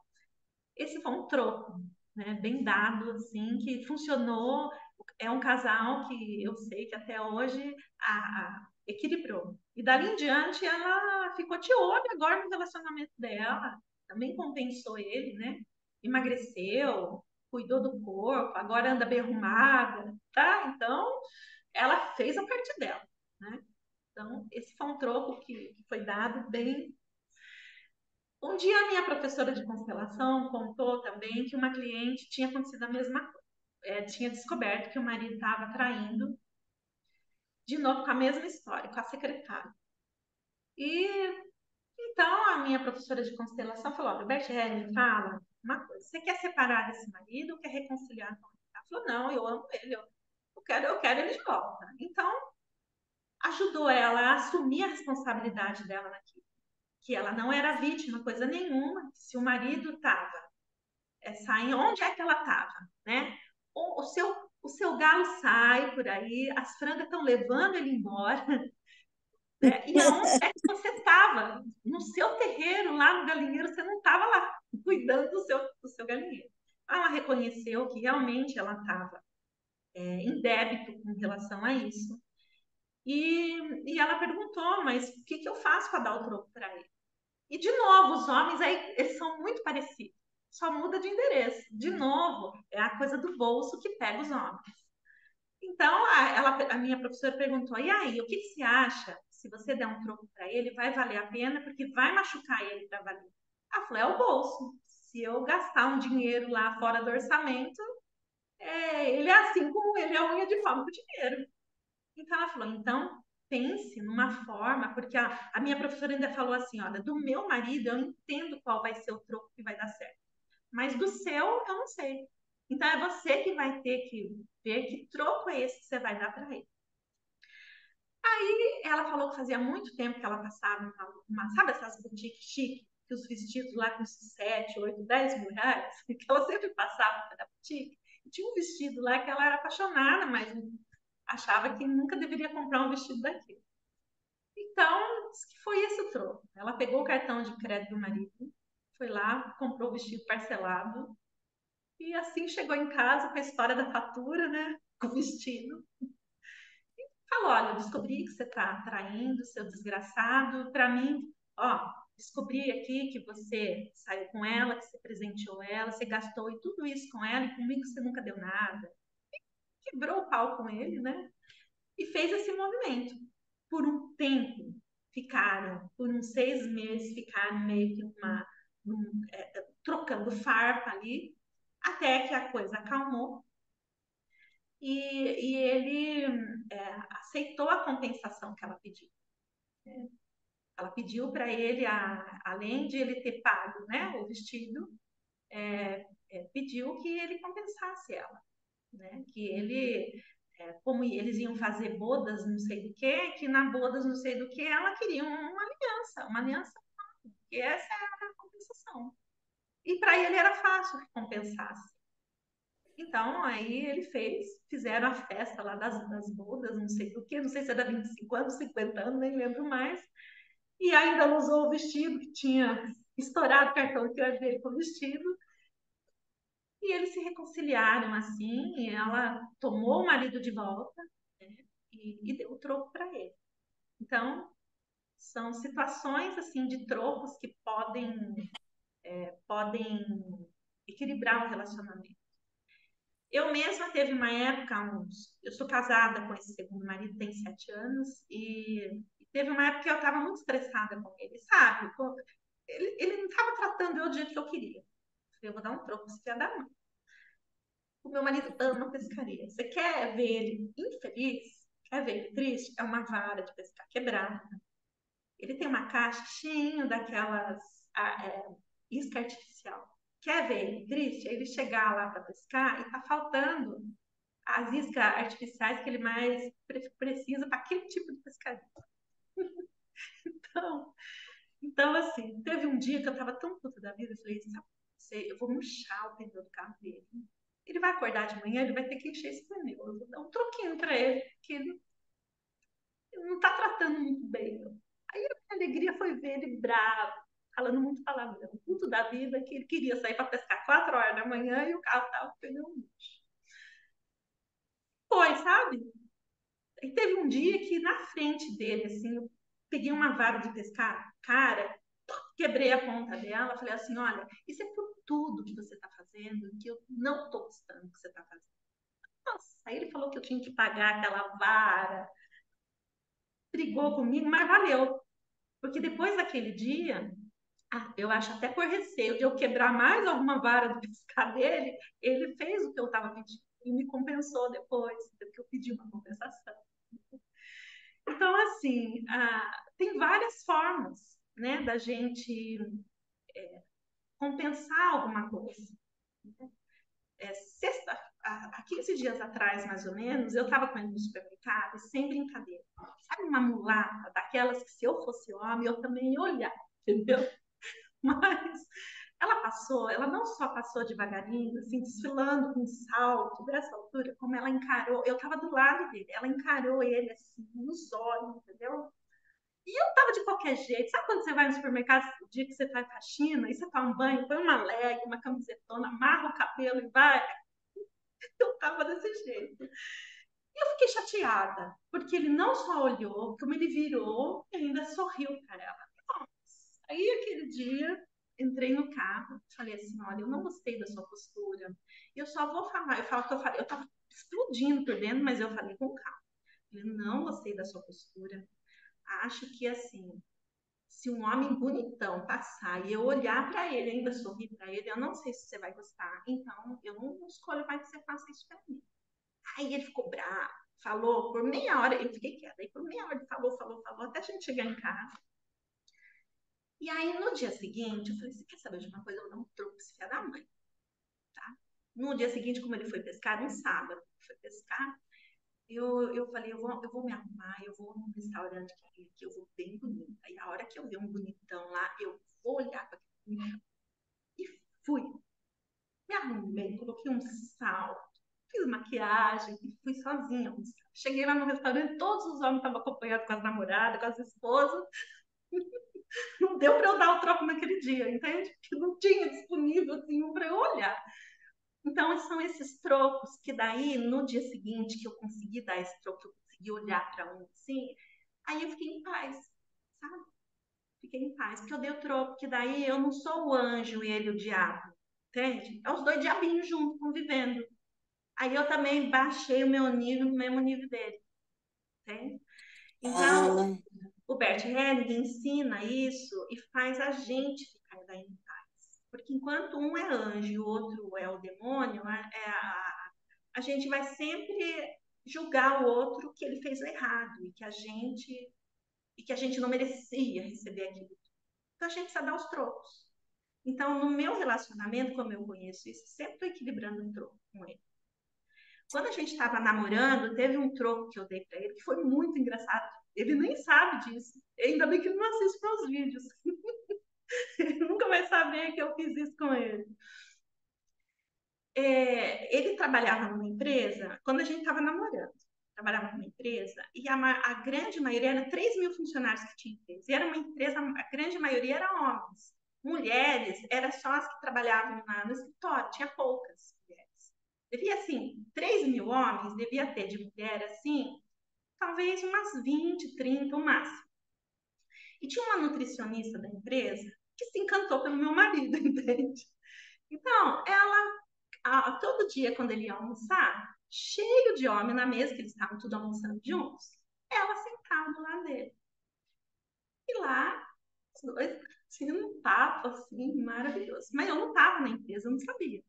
esse foi um troco, né? Bem dado, assim, que funcionou. É um casal que eu sei que até hoje equilibrou. E dali em diante, ela ficou de olho agora no relacionamento dela, também compensou ele, né? Emagreceu, cuidou do corpo, agora anda bem arrumada, tá? Então, ela fez a parte dela, né? Então, esse foi um troco que foi dado bem. Um dia, a minha professora de constelação contou também que uma cliente tinha acontecido a mesma coisa. Tinha descoberto que o marido estava traindo, de novo com a mesma história, com a secretária. E então a minha professora de constelação falou: olha, Bert me fala uma coisa, você quer separar desse marido ou quer reconciliar com ele? Ela falou: não, eu amo ele, eu quero ele de volta. Então, ajudou ela a assumir a responsabilidade dela naquilo, que ela não era vítima, coisa nenhuma. Se o marido estava saindo, onde é que ela estava, né? O seu galo sai por aí, as frangas estão levando ele embora, né? E aonde é que você estava? No seu terreiro, lá no galinheiro, você não estava lá cuidando do seu galinheiro. Ela reconheceu que realmente ela estava em débito com relação a isso. E ela perguntou, mas o que eu faço para dar o troco para ele? E, de novo, os homens aí, eles são muito parecidos. Só muda de endereço. De novo, é a coisa do bolso que pega os homens. Então, a minha professora perguntou, e aí, o que você acha? Se você der um troco para ele, vai valer a pena? Porque vai machucar ele para valer. Ela falou, é o bolso. Se eu gastar um dinheiro lá fora do orçamento, ele é assim como ele é unha de palmo com dinheiro. Então ela falou, então pense numa forma, porque a minha professora ainda falou assim, olha, do meu marido eu entendo qual vai ser o troco que vai dar certo, mas do seu eu não sei. Então é você que vai ter que ver que troco é esse que você vai dar para ele. Aí ela falou que fazia muito tempo que ela passava sabe essas boutiques chiques, que os vestidos lá com 7, 8, 10 mil reais, que ela sempre passava na boutique. tinha um vestido lá que ela era apaixonada, mas achava que nunca deveria comprar um vestido daquele. Então, disse que foi esse o troco. Ela pegou o cartão de crédito do marido, foi lá, comprou o vestido parcelado, e assim chegou em casa com a história da fatura, né? Com o vestido. Falou, olha, eu descobri que você está traindo, seu desgraçado. Para mim, ó, descobri aqui que você saiu com ela, que você presenteou ela, você gastou e tudo isso com ela, e comigo você nunca deu nada. Quebrou o pau com ele, né? E fez esse movimento. Por um tempo, por uns 6 meses, ficaram meio que trocando farpa ali, até que a coisa acalmou e ele aceitou a compensação que ela pediu. Ela pediu para ele, além de ele ter pago, né, o vestido, pediu que ele compensasse ela, né? Que ele, como eles iam fazer bodas, não sei do que na bodas, não sei do que, ela queria uma aliança, que essa era a compensação. E para ele era fácil que compensasse. Então, aí ele fizeram a festa lá das bodas, não sei do que, não sei se era 25 anos, 50 anos, nem lembro mais. E ainda ela usou o vestido que tinha estourado o cartão de crédito dele com o vestido. E eles se reconciliaram assim, e ela tomou o marido de volta, né, e deu o troco para ele. Então, são situações assim de trocos que podem equilibrar o relacionamento. Eu mesma teve uma época, eu sou casada com esse segundo marido, tem 7 anos, e teve uma época que eu estava muito estressada com ele, sabe? Ele não estava tratando eu do jeito que eu queria. Eu vou dar um troco, você quer dar uma. O meu marido ama pescaria. Você quer ver ele infeliz? Quer ver ele triste? É uma vara de pescar quebrada. Ele tem uma caixa cheia daquelas isca artificial. Quer ver ele triste? Ele chegar lá para pescar e tá faltando as iscas artificiais que ele mais precisa para aquele tipo de pescaria. Então, assim, teve um dia que eu estava tão puta da vida, eu falei, sabe, eu vou murchar o pneu do carro dele. Ele vai acordar de manhã, ele vai ter que encher esse pneu. Eu vou dar um troquinho para ele, porque ele não está tratando muito bem. Aí a minha alegria foi ver ele bravo, falando muito palavrão, puto da vida, que ele queria sair para pescar 4 horas da manhã e o carro estava com o pneu murcho. Foi, sabe? E teve um dia que na frente dele, assim, eu peguei uma vara de pescar, cara, quebrei a ponta dela, falei assim, olha, isso é por tudo que você está fazendo, que eu não estou gostando do que você está fazendo. Nossa, aí ele falou que eu tinha que pagar aquela vara, brigou comigo, mas valeu. Porque depois daquele dia, eu acho até por receio de eu quebrar mais alguma vara de pescar dele, ele fez o que eu estava pedindo e me compensou depois, porque eu pedi uma compensação. Então, assim, tem várias formas, né, da gente compensar alguma coisa. Há 15 dias atrás, mais ou menos, eu estava com ele no supermercado, sem brincadeira. Sabe uma mulata, daquelas que se eu fosse homem, eu também ia olhar, entendeu? Mas ela não só passou devagarinho, assim, desfilando com salto dessa altura, como ela encarou, eu estava do lado dele, ela encarou ele assim, nos olhos, entendeu? E eu tava de qualquer jeito. Sabe quando você vai no supermercado, o dia que você faz faxina, e você toma um banho, põe uma leg, uma camisetona, amarra o cabelo e vai? Eu tava desse jeito. E eu fiquei chateada, porque ele não só olhou, como ele virou e ainda sorriu para ela. Nossa. Aí aquele dia, entrei no carro, falei assim, olha, eu não gostei da sua postura, eu só vou falar, eu falo que eu falei, eu tava explodindo por dentro, mas eu falei com calma. Eu não gostei da sua postura. Acho que assim, se um homem bonitão passar e eu olhar para ele, ainda sorrir para ele, eu não sei se você vai gostar. Então, eu não escolho mais que você faça isso para mim. Aí ele ficou bravo, falou por meia hora, eu fiquei quieta. Aí por meia hora ele falou, até a gente chegar em casa. E aí no dia seguinte, eu falei, você quer saber de uma coisa? Eu vou dar um troco pra esse filho da mãe, tá? No dia seguinte, como ele foi pescar, um sábado, foi pescar, eu falei, eu vou me arrumar, eu vou num restaurante que eu vou bem bonita. E a hora que eu ver um bonitão lá, eu vou olhar para aquele bonitão. E fui. Me arrumei, coloquei um salto, Fiz maquiagem e fui sozinha almoçar. Cheguei lá no restaurante, todos os homens estavam acompanhados com as namoradas, com as esposas. Não deu para eu dar o troco naquele dia, entende? Porque não tinha disponível assim para eu olhar. Então, são esses trocos que daí, no dia seguinte, que eu consegui dar esse troco, que eu consegui olhar para um assim, aí eu fiquei em paz, sabe? Fiquei em paz, porque eu dei o troco, que daí eu não sou o anjo e ele o diabo, entende? É os dois diabinhos juntos, convivendo. Aí eu também baixei o meu nível no mesmo nível dele, entende? Então, Ah, o Bert Helling ensina isso e faz a gente ficar daí em paz. Porque enquanto um é anjo e o outro é o demônio, a gente vai sempre julgar o outro que ele fez errado e que a gente não merecia receber aquilo. Então a gente precisa dar os trocos. Então, no meu relacionamento, como eu conheço isso, sempre estou equilibrando o troco com ele. Quando a gente estava namorando, teve um troco que eu dei para ele que foi muito engraçado. Ele nem sabe disso. Ainda bem que ele não assiste meus vídeos. Ele nunca vai saber que eu fiz isso com ele. Ele trabalhava numa empresa, quando a gente estava namorando, trabalhava numa empresa, e a grande maioria, era 3 mil funcionários que tinha empresa, e era uma empresa, a grande maioria era homens. Mulheres, era só as que trabalhavam no escritório, tinha poucas mulheres. Devia, assim, 3 mil homens, devia ter de mulher, assim, talvez umas 20, 30 o máximo. E tinha uma nutricionista da empresa que se encantou pelo meu marido, entende? Então, todo dia, quando ele ia almoçar, cheio de homem na mesa, que eles estavam tudo almoçando juntos, ela sentava do lado dele. E lá, os dois tinham um papo, assim, maravilhoso. Mas eu não estava na empresa, eu não sabia.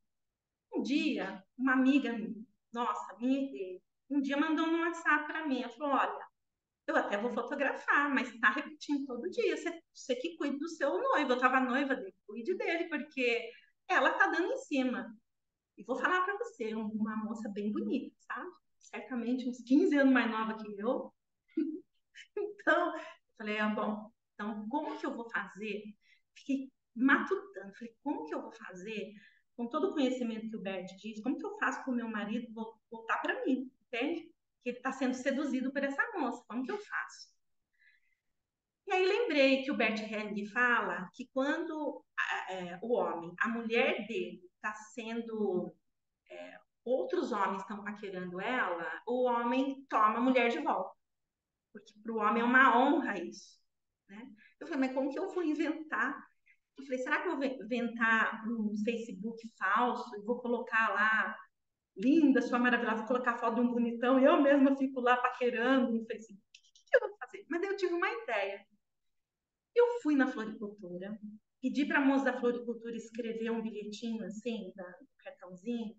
Um dia, uma amiga nossa, minha e dele, um dia mandou um WhatsApp para mim. Ela falou: olha, eu até vou fotografar, mas está repetindo todo dia. Você que cuida do seu noivo. Eu estava noiva dele, cuide dele, porque ela tá dando em cima. E vou falar para você, uma moça bem bonita, sabe? Certamente uns 15 anos mais nova que eu. Então, eu falei, bom, então como que eu vou fazer? Fiquei matutando, falei, como que eu vou fazer com todo o conhecimento que o Bert diz, como que eu faço para o meu marido voltar para mim, entende? Que ele está sendo seduzido por essa moça, como que eu faço? E aí lembrei que o Bert Helling fala que quando o homem, a mulher dele está sendo outros homens estão paquerando ela, o homem toma a mulher de volta. Porque para o homem é uma honra isso. Né? Eu falei, mas como que eu vou inventar? Eu falei, será que eu vou inventar um Facebook falso e vou colocar lá, linda, sua maravilhosa, vou colocar a foto de um bonitão e eu mesma fico lá paquerando no Facebook? O que eu vou fazer? Mas eu tive uma ideia. Eu fui na floricultura, pedi para a moça da floricultura escrever um bilhetinho assim, do cartãozinho.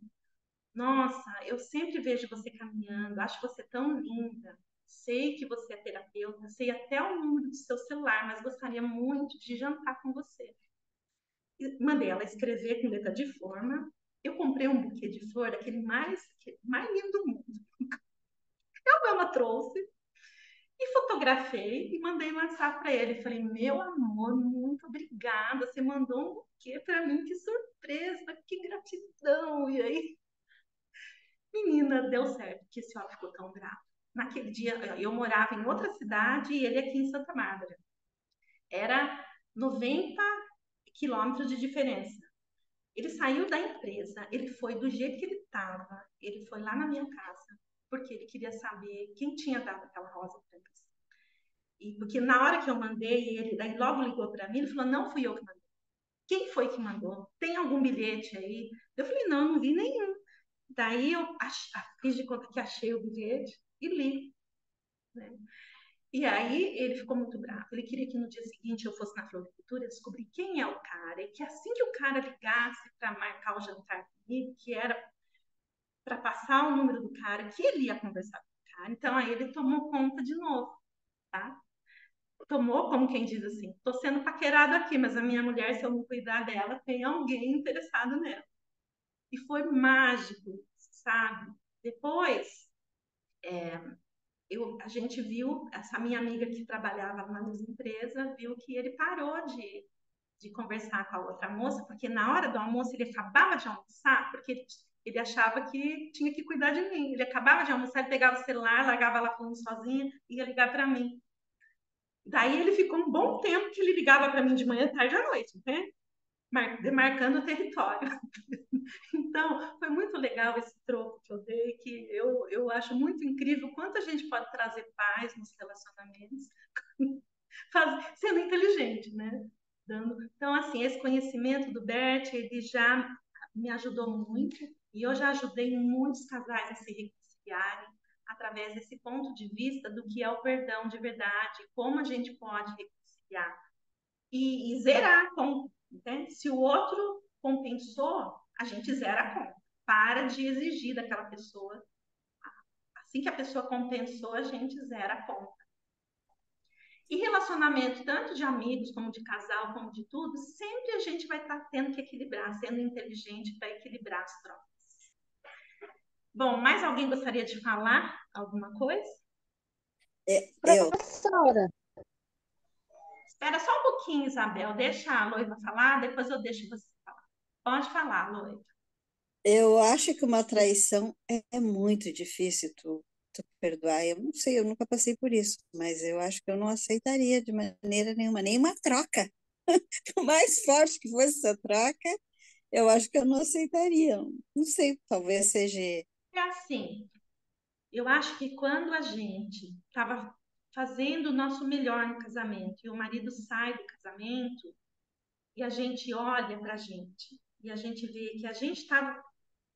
Nossa, eu sempre vejo você caminhando, acho você tão linda. Sei que você é terapeuta, sei até o número do seu celular, mas gostaria muito de jantar com você. E mandei ela escrever com letra de forma. Eu comprei um buquê de flor, aquele mais lindo do mundo. Eu mesma trouxe e fotografei e mandei um WhatsApp para ele. Falei, meu amor, muito obrigada. Você mandou um buquê para mim, que surpresa, que gratidão. E aí, menina, deu certo, que esse homem ficou tão bravo. Naquele dia, eu morava em outra cidade e ele aqui em Santa Bárbara. Era 90 quilômetros de diferença. Ele saiu da empresa, ele foi do jeito que ele estava, ele foi lá na minha casa, porque ele queria saber quem tinha dado aquela rosa para mim. E porque na hora que eu mandei, ele daí logo ligou para mim, ele falou: não fui eu que mandei. Quem foi que mandou? Tem algum bilhete aí? Eu falei: não, não vi nenhum. Daí eu fiz de conta que achei o bilhete e li. Né? E aí ele ficou muito bravo. Ele queria que no dia seguinte eu fosse na floricultura descobrir quem é o cara. E que assim que o cara ligasse para marcar o jantar comigo, que era para passar o número do cara, que ele ia conversar com o cara. Então aí ele tomou conta de novo, tá? Tomou, como quem diz assim, tô sendo paquerado aqui, mas a minha mulher, se eu não cuidar dela, tem alguém interessado nela. E foi mágico, sabe? Depois, a gente viu, essa minha amiga que trabalhava na mesma empresa, viu que ele parou de conversar com a outra moça, porque na hora do almoço ele acabava de almoçar, porque Ele achava que tinha que cuidar de mim. Ele acabava de almoçar, ele pegava o celular, largava ela falando sozinha, ia ligar para mim. Daí ele ficou um bom tempo que ele ligava para mim de manhã, tarde à noite, né? Demarcando o território. Então, foi muito legal esse troco que eu dei, que eu acho muito incrível quanto a gente pode trazer paz nos relacionamentos, sendo inteligente, né? Então, assim, esse conhecimento do Bert, ele já me ajudou muito, e eu já ajudei muitos casais a se reconciliarem através desse ponto de vista do que é o perdão de verdade, como a gente pode reconciliar e zerar a conta. Né? Se o outro compensou, a gente zera a conta. Para de exigir daquela pessoa. Assim que a pessoa compensou, a gente zera a conta. E relacionamento, tanto de amigos, como de casal, como de tudo, sempre a gente vai estar tendo que equilibrar, sendo inteligente para equilibrar as trocas. Bom, mais alguém gostaria de falar alguma coisa? Eu, Professora, Espera só um pouquinho, Isabel. Deixa a Loiva falar, depois eu deixo você falar. Pode falar, Loiva. eu acho que uma traição é muito difícil tu perdoar. Eu não sei, eu nunca passei por isso, mas eu acho que eu não aceitaria de maneira nenhuma, nenhuma troca. Por mais forte que fosse essa troca, eu acho que eu não aceitaria. Não sei, talvez seja. É assim, eu acho que quando a gente estava fazendo o nosso melhor no casamento e o marido sai do casamento e a gente olha para a gente e a gente vê que a gente estava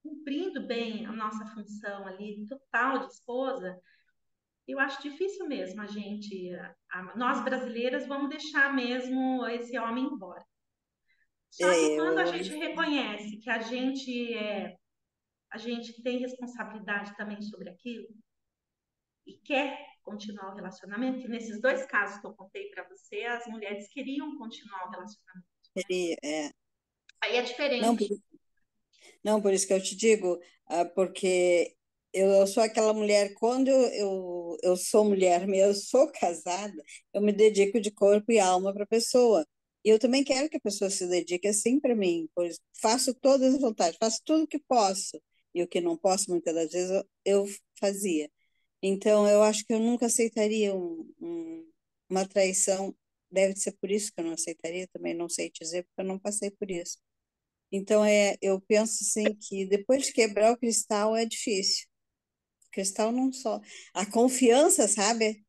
cumprindo bem a nossa função ali total de esposa, eu acho difícil mesmo a gente, nós brasileiras vamos deixar mesmo esse homem embora. Só que quando a Eu, gente reconhece que a gente tem responsabilidade também sobre aquilo, e quer continuar o relacionamento, que nesses dois casos que eu contei para você, as mulheres queriam continuar o relacionamento. é, Aí é não, diferente. não, por isso que eu te digo, porque eu sou aquela mulher, quando eu sou mulher mesmo, eu sou casada, eu me dedico de corpo e alma para a pessoa. E eu também quero que a pessoa se dedique assim para mim, pois faço todas as vontades, faço tudo o que posso. E o que não posso, muitas das vezes, eu fazia. Então, eu acho que eu nunca aceitaria uma traição. Deve ser por isso que eu não aceitaria, também não sei dizer, porque eu não passei por isso. Então, eu penso assim que depois de quebrar o cristal é difícil. O cristal não só. A confiança, sabe?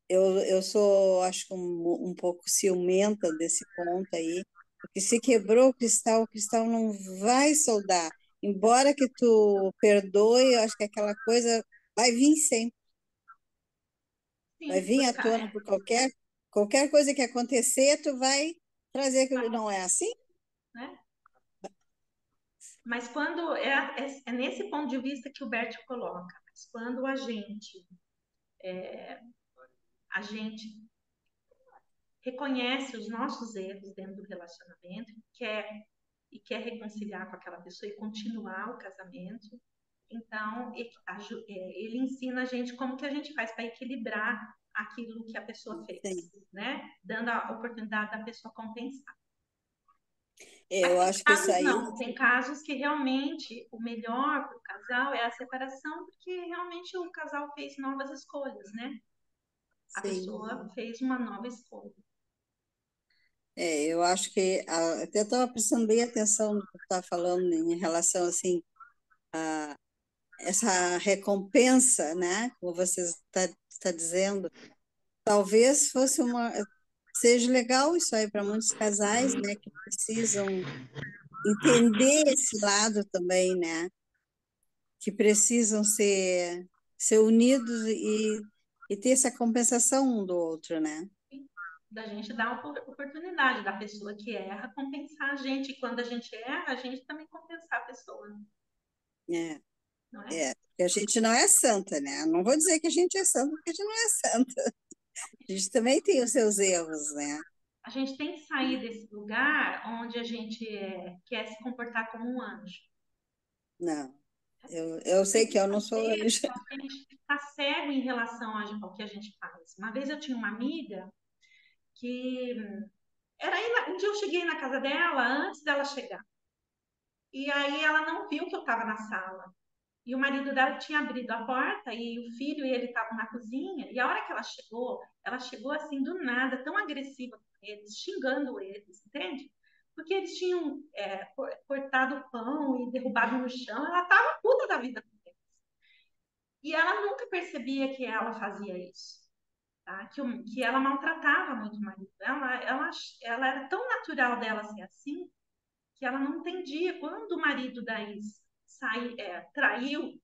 Eu sou, acho que um pouco ciumenta desse ponto aí, porque se quebrou o cristal não vai soldar. Embora que tu perdoe, eu acho que aquela coisa vai vir sempre, vai Sim, vir à tona por qualquer coisa que acontecer, tu vai trazer que não é assim? né? Mas quando é nesse ponto de vista que o Bert coloca, mas quando a gente reconhece os nossos erros dentro do relacionamento e quer reconciliar com aquela pessoa e continuar o casamento, então ele ensina a gente como que a gente faz para equilibrar aquilo que a pessoa Sim. fez, né? Dando a oportunidade da pessoa compensar. Mas Eu tem acho que isso casos aí, não, tem casos que realmente o melhor para o casal é a separação, porque realmente o casal fez novas escolhas, né? A sim. pessoa fez uma nova escolha. Eu acho que até estava prestando bem atenção no que tu está falando em relação assim a essa recompensa, né? Como você está dizendo, talvez seja legal isso aí para muitos casais, né? Que precisam entender esse lado também, né? Que precisam ser unidos e ter essa compensação um do outro, né? Da gente dar a oportunidade da pessoa que erra compensar a gente. E quando a gente erra, a gente também compensar a pessoa, É, não é? porque a gente não é santa, né? Não vou dizer que a gente é santa, porque a gente não é santa. A gente também tem os seus erros, né? A gente tem que sair desse lugar onde a gente quer se comportar como um anjo. Não, eu sei Tem que que eu não sou saber, anjo. a gente está cego em relação ao que a gente faz. Uma vez eu tinha uma amiga que um dia eu cheguei na casa dela antes dela chegar. E aí ela não viu que eu estava na sala. E o marido dela tinha abrido a porta e o filho e ele estavam na cozinha. E a hora que ela chegou assim do nada, tão agressiva com eles, xingando eles, entende? Porque eles tinham cortado o pão e derrubado no chão. Ela estava puta da vida com eles. E ela nunca percebia que ela fazia isso. Tá? Que ela maltratava muito o marido. Ela era tão natural dela ser assim que ela não entendia quando o marido daí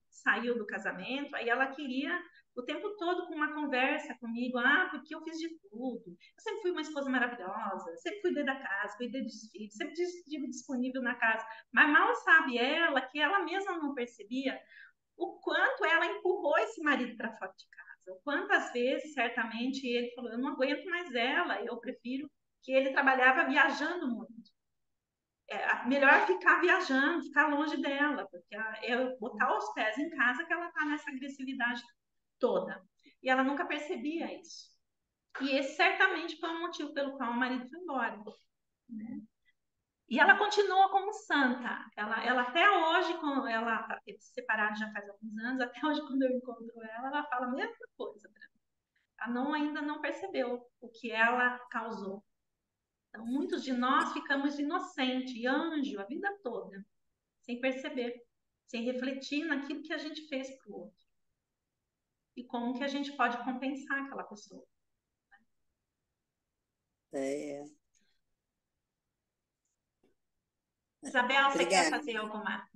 saiu do casamento, aí ela queria o tempo todo com uma conversa comigo, porque eu fiz de tudo, eu sempre fui uma esposa maravilhosa, sempre cuidei da casa, cuidei dos filhos, sempre estive disponível na casa, mas mal sabe ela que ela mesma não percebia o quanto ela empurrou esse marido para fora de casa, o quantas vezes, certamente, ele falou, eu não aguento mais ela, eu prefiro que ele trabalhava viajando muito. Melhor ficar viajando, ficar longe dela, porque é botar os pés em casa que ela está nessa agressividade toda. E ela nunca percebia isso. E esse certamente foi o motivo pelo qual o marido foi embora. Né? E ela continua como santa. Ela até hoje, quando ela se separaram já faz alguns anos, até hoje quando eu encontro ela, ela fala a mesma coisa para mim. Ela ainda não percebeu o que ela causou. Então, muitos de nós ficamos inocentes, anjo, a vida toda, sem perceber, sem refletir naquilo que a gente fez para o outro. E como que a gente pode compensar aquela pessoa. É, Isabel, você quer obrigada. fazer alguma...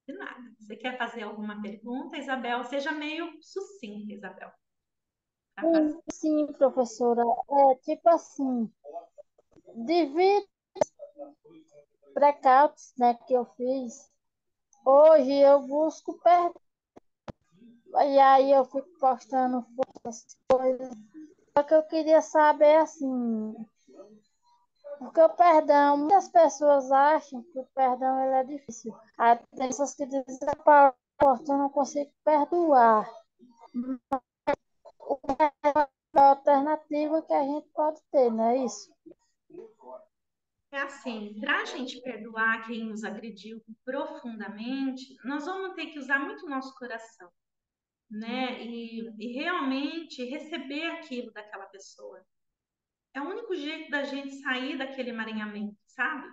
De nada. Você quer fazer alguma pergunta, Isabel? Seja meio sucinta, Isabel. Pra fazer. Sim, professora. É tipo assim, devido aos blackouts, né, que eu fiz, hoje eu busco perdão. E aí eu fico postando fotos, coisas. Só que eu queria saber assim, porque o perdão, muitas pessoas acham que o perdão ele é difícil. Aí tem pessoas que dizem, eu não consigo perdoar. O perdão é a alternativa que a gente pode ter, não é isso? É assim, para a gente perdoar quem nos agrediu profundamente, nós vamos ter que usar muito o nosso coração, né? E realmente receber aquilo daquela pessoa. É o único jeito da gente sair daquele emaranhamento, sabe?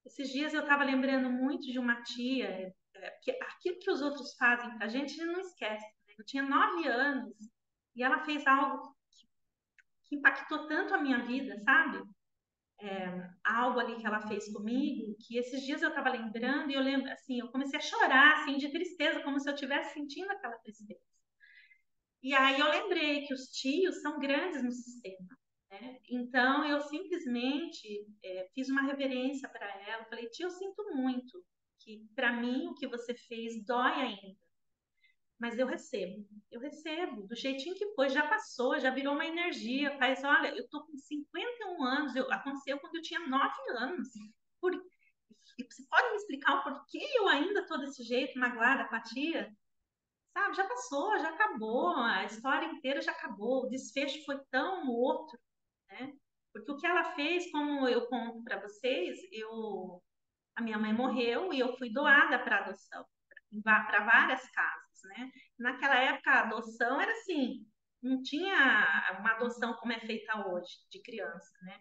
Esses dias eu estava lembrando muito de uma tia, que aquilo que os outros fazem para a gente não esquece. Né? Eu tinha 9 anos e ela fez algo que impactou tanto a minha vida, sabe? Algo ali que ela fez comigo, que esses dias eu estava lembrando e eu lembro, assim, eu comecei a chorar, assim, de tristeza, como se eu estivesse sentindo aquela tristeza. E aí eu lembrei que os tios são grandes no sistema. Né? Então eu simplesmente fiz uma reverência para ela. Falei, tio, eu sinto muito que para mim o que você fez dói ainda, mas eu recebo do jeitinho que foi, já passou, já virou uma energia. Faz, olha, eu tô com 51 anos, aconteceu quando eu tinha 9 anos. Por, e você pode me explicar o porquê eu ainda tô desse jeito, magoada com a tia? Sabe, já passou, já acabou, a história inteira já acabou, o desfecho foi tão outro, né? Porque o que ela fez, como eu conto para vocês, a minha mãe morreu e eu fui doada para adoção, para várias casas, né? Naquela época a adoção era assim, não tinha uma adoção como é feita hoje, de criança, né?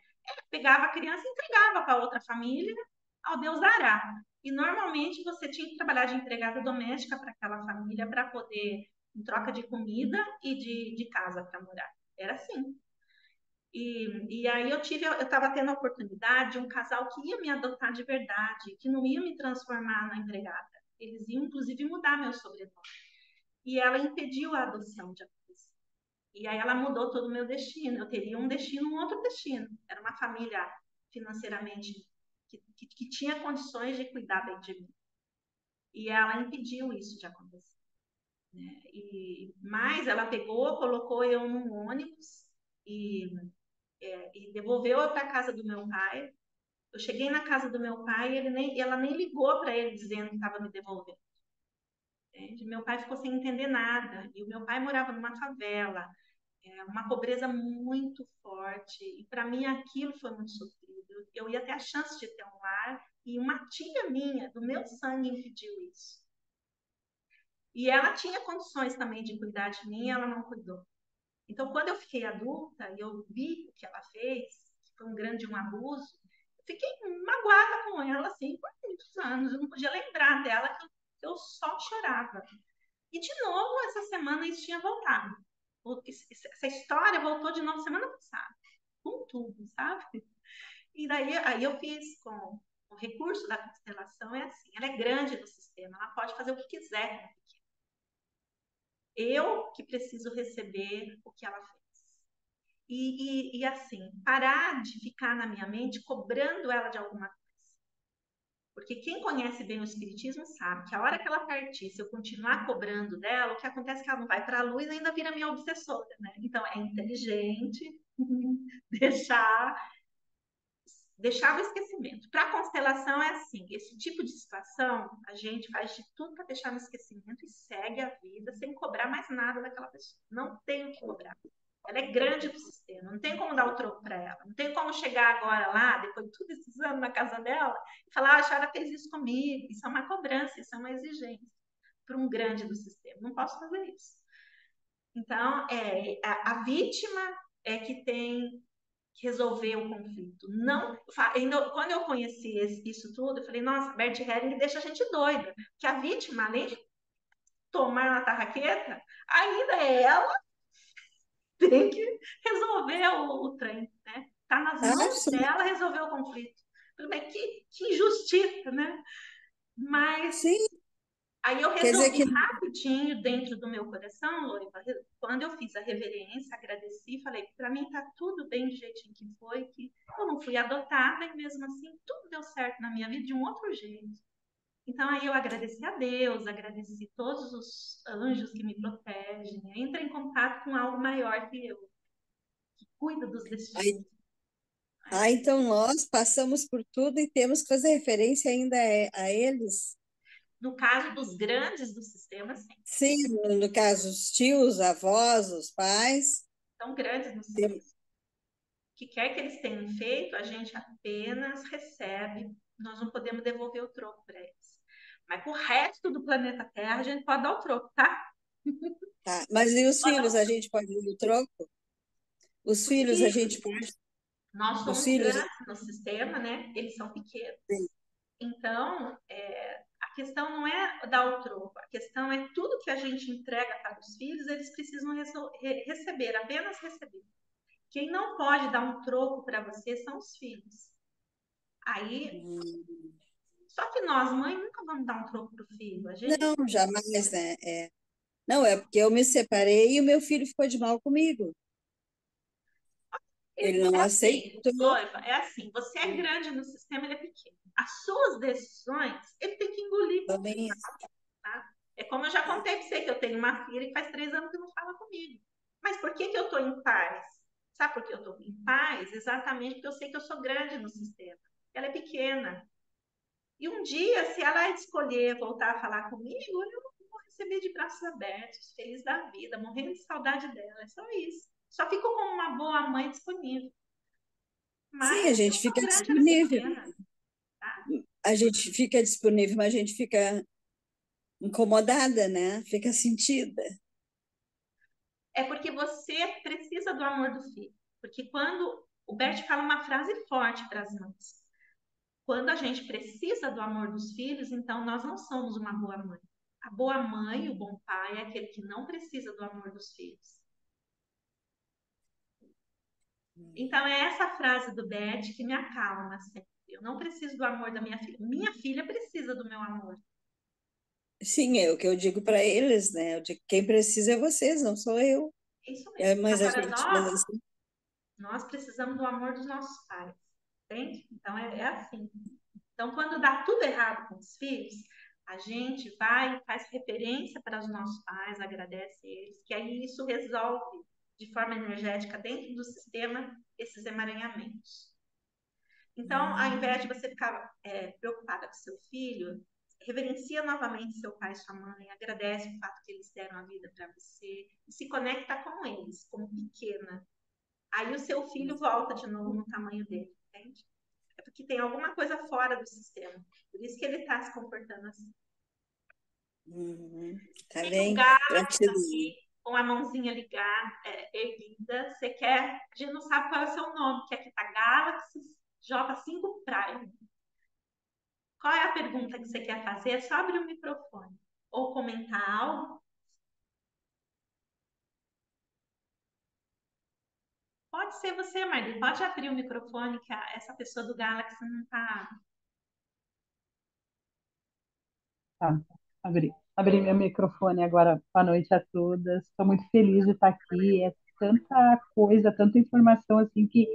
Pegava a criança e entregava para outra família, ao Deus dará. E normalmente você tinha que trabalhar de empregada doméstica para aquela família para poder, em troca de comida e de casa para morar. Era assim. E aí eu estava tendo a oportunidade de um casal que ia me adotar de verdade, que não ia me transformar na empregada. Eles iam, inclusive, mudar meu sobrenome. E ela impediu a adoção de acontecer. E aí ela mudou todo o meu destino. Eu teria um destino, um outro destino. Era uma família financeiramente que tinha condições de cuidar bem de mim. E ela impediu isso de acontecer. Né? Mas ela pegou, colocou eu num ônibus e devolveu eu para a casa do meu pai. Eu cheguei na casa do meu pai e ela nem ligou para ele dizendo que estava me devolvendo. Entende? Meu pai ficou sem entender nada. E o meu pai morava numa favela. É uma pobreza muito forte. E para mim aquilo foi muito sofrido. Eu ia ter a chance de ter um lar e uma tia minha, do meu sangue, impediu isso. E ela tinha condições também de cuidar de mim, ela não cuidou. Então, quando eu fiquei adulta e eu vi o que ela fez, que foi um abuso, eu fiquei magoada com ela, assim, por muitos anos. Eu não podia lembrar dela, que eu só chorava. E, de novo, essa semana isso tinha voltado. Essa história voltou de novo semana passada, com tudo, sabe? E daí aí eu fiz com o recurso da constelação, é assim, ela é grande no sistema, ela pode fazer o que quiser. Eu que preciso receber o que ela fez. E assim, parar de ficar na minha mente cobrando ela de alguma coisa. Porque quem conhece bem o espiritismo sabe que a hora que ela partir, se eu continuar cobrando dela, o que acontece é que ela não vai para a luz e ainda vira minha obsessora, né? Então é inteligente deixar o esquecimento. Para a constelação é assim, esse tipo de situação, a gente faz de tudo para deixar no esquecimento e segue a vida sem cobrar mais nada daquela pessoa. Não tem o que cobrar. Ela é grande do sistema, não tem como dar o troco para ela. Não tem como chegar agora lá, depois de todos esses anos na casa dela, e falar: a senhora fez isso comigo. Isso é uma cobrança, isso é uma exigência para um grande do sistema. Não posso fazer isso. Então, a vítima é que tem que resolver o conflito. Não, quando eu conheci isso tudo, eu falei: nossa, Bert Helling deixa a gente doida. Que a vítima, além de tomar uma tarraqueta, ainda é ela tem que resolver o trem, né? Tá nas Ah, mãos sim, dela resolver o conflito. Que injustiça, né? Mas sim. aí eu Quer dizer resolvi que rapidinho dentro do meu coração, Loiva, quando eu fiz a reverência, agradeci, falei, para mim tá tudo bem do jeitinho que foi, que eu não fui adotada e mesmo assim tudo deu certo na minha vida de um outro jeito. Então aí eu agradeci a Deus, agradeci todos os anjos que me protegem, entrei em contato com algo maior que eu, que cuida dos aí, destinos. então nós passamos por tudo e temos que fazer referência ainda a eles. No caso dos grandes do sistema, sim, Sim, no caso, os tios, avós, os pais. são grandes no sistema. Tem- O que quer que eles tenham feito, a gente apenas recebe, nós não podemos devolver o troco para eles. Mas para o resto do planeta Terra, a gente pode dar o troco, tá? Tá. Mas e os Pode dar filhos, o a troco. gente pode ir no troco? Os Os filhos, a gente filhos, pode. nós Os somos filhos. grandes no sistema, né? Eles são pequenos. Sim. Então, a questão não é dar o troco, a questão é tudo que a gente entrega para os filhos, eles precisam receber, apenas receber. Quem não pode dar um troco para você são os filhos. Aí, só que nós, mãe, nunca vamos dar um troco para o filho. A gente, Não, jamais, né? Não, é porque eu me separei e o meu filho ficou de mal comigo. Ele não é assim, aceitou. noiva, é assim. Você é grande no sistema, ele é pequeno. As suas decisões, ele tem que engolir com Também, tá? É como eu já contei para você que eu tenho uma filha que faz 3 anos que não fala comigo. Mas por que eu estou em paz? Sabe por que eu estou em paz? Exatamente porque eu sei que eu sou grande no sistema. Ela é pequena. E um dia, se ela escolher voltar a falar comigo, eu vou receber de braços abertos, feliz da vida, morrendo de saudade dela. É só isso. Só fico como uma boa mãe disponível. sim, a Mas eu gente sou fica grande no disponível. sistema, tá? A gente fica disponível, mas a gente fica incomodada, né? Fica sentida. É porque você precisa do amor do filho. Porque quando o Bert fala uma frase forte para as mães. Quando a gente precisa do amor dos filhos, então nós não somos uma boa mãe. A boa mãe, o bom pai, é aquele que não precisa do amor dos filhos. Então é essa frase do Bert que me acalma sempre. Eu não preciso do amor da minha filha. Minha filha precisa do meu amor. Sim, é o que eu digo para eles, né? Eu digo, quem precisa é vocês, não sou eu. É isso É, mesmo. mas a Agora gente, mas nós precisamos do amor dos nossos pais. Entende? Então é assim. Então, quando dá tudo errado com os filhos, a gente vai e faz referência para os nossos pais, agradece eles, que aí isso resolve de forma energética dentro do sistema esses emaranhamentos. Então, ao invés de você ficar preocupada com seu filho, reverencia novamente seu pai e sua mãe, agradece o fato que eles deram a vida para você, e se conecta com eles, como pequena. Aí o seu filho volta de novo no tamanho dele, entende? É porque tem alguma coisa fora do sistema. Por isso que ele está se comportando assim. Tá Tem um bem? Galaxy Gratidão. aqui, com a mãozinha ligada, erguida. Você quer. A gente não sabe qual é o seu nome, que aqui tá Galaxy J5 Prime. Qual é a pergunta que você quer fazer? É só abrir o microfone. Ou comentar algo. Pode ser você, Marli. Pode abrir o microfone, que essa pessoa do Galaxy não está. Tá, abri meu microfone agora. Boa noite a todas. Estou muito feliz de estar aqui. É tanta coisa, tanta informação assim que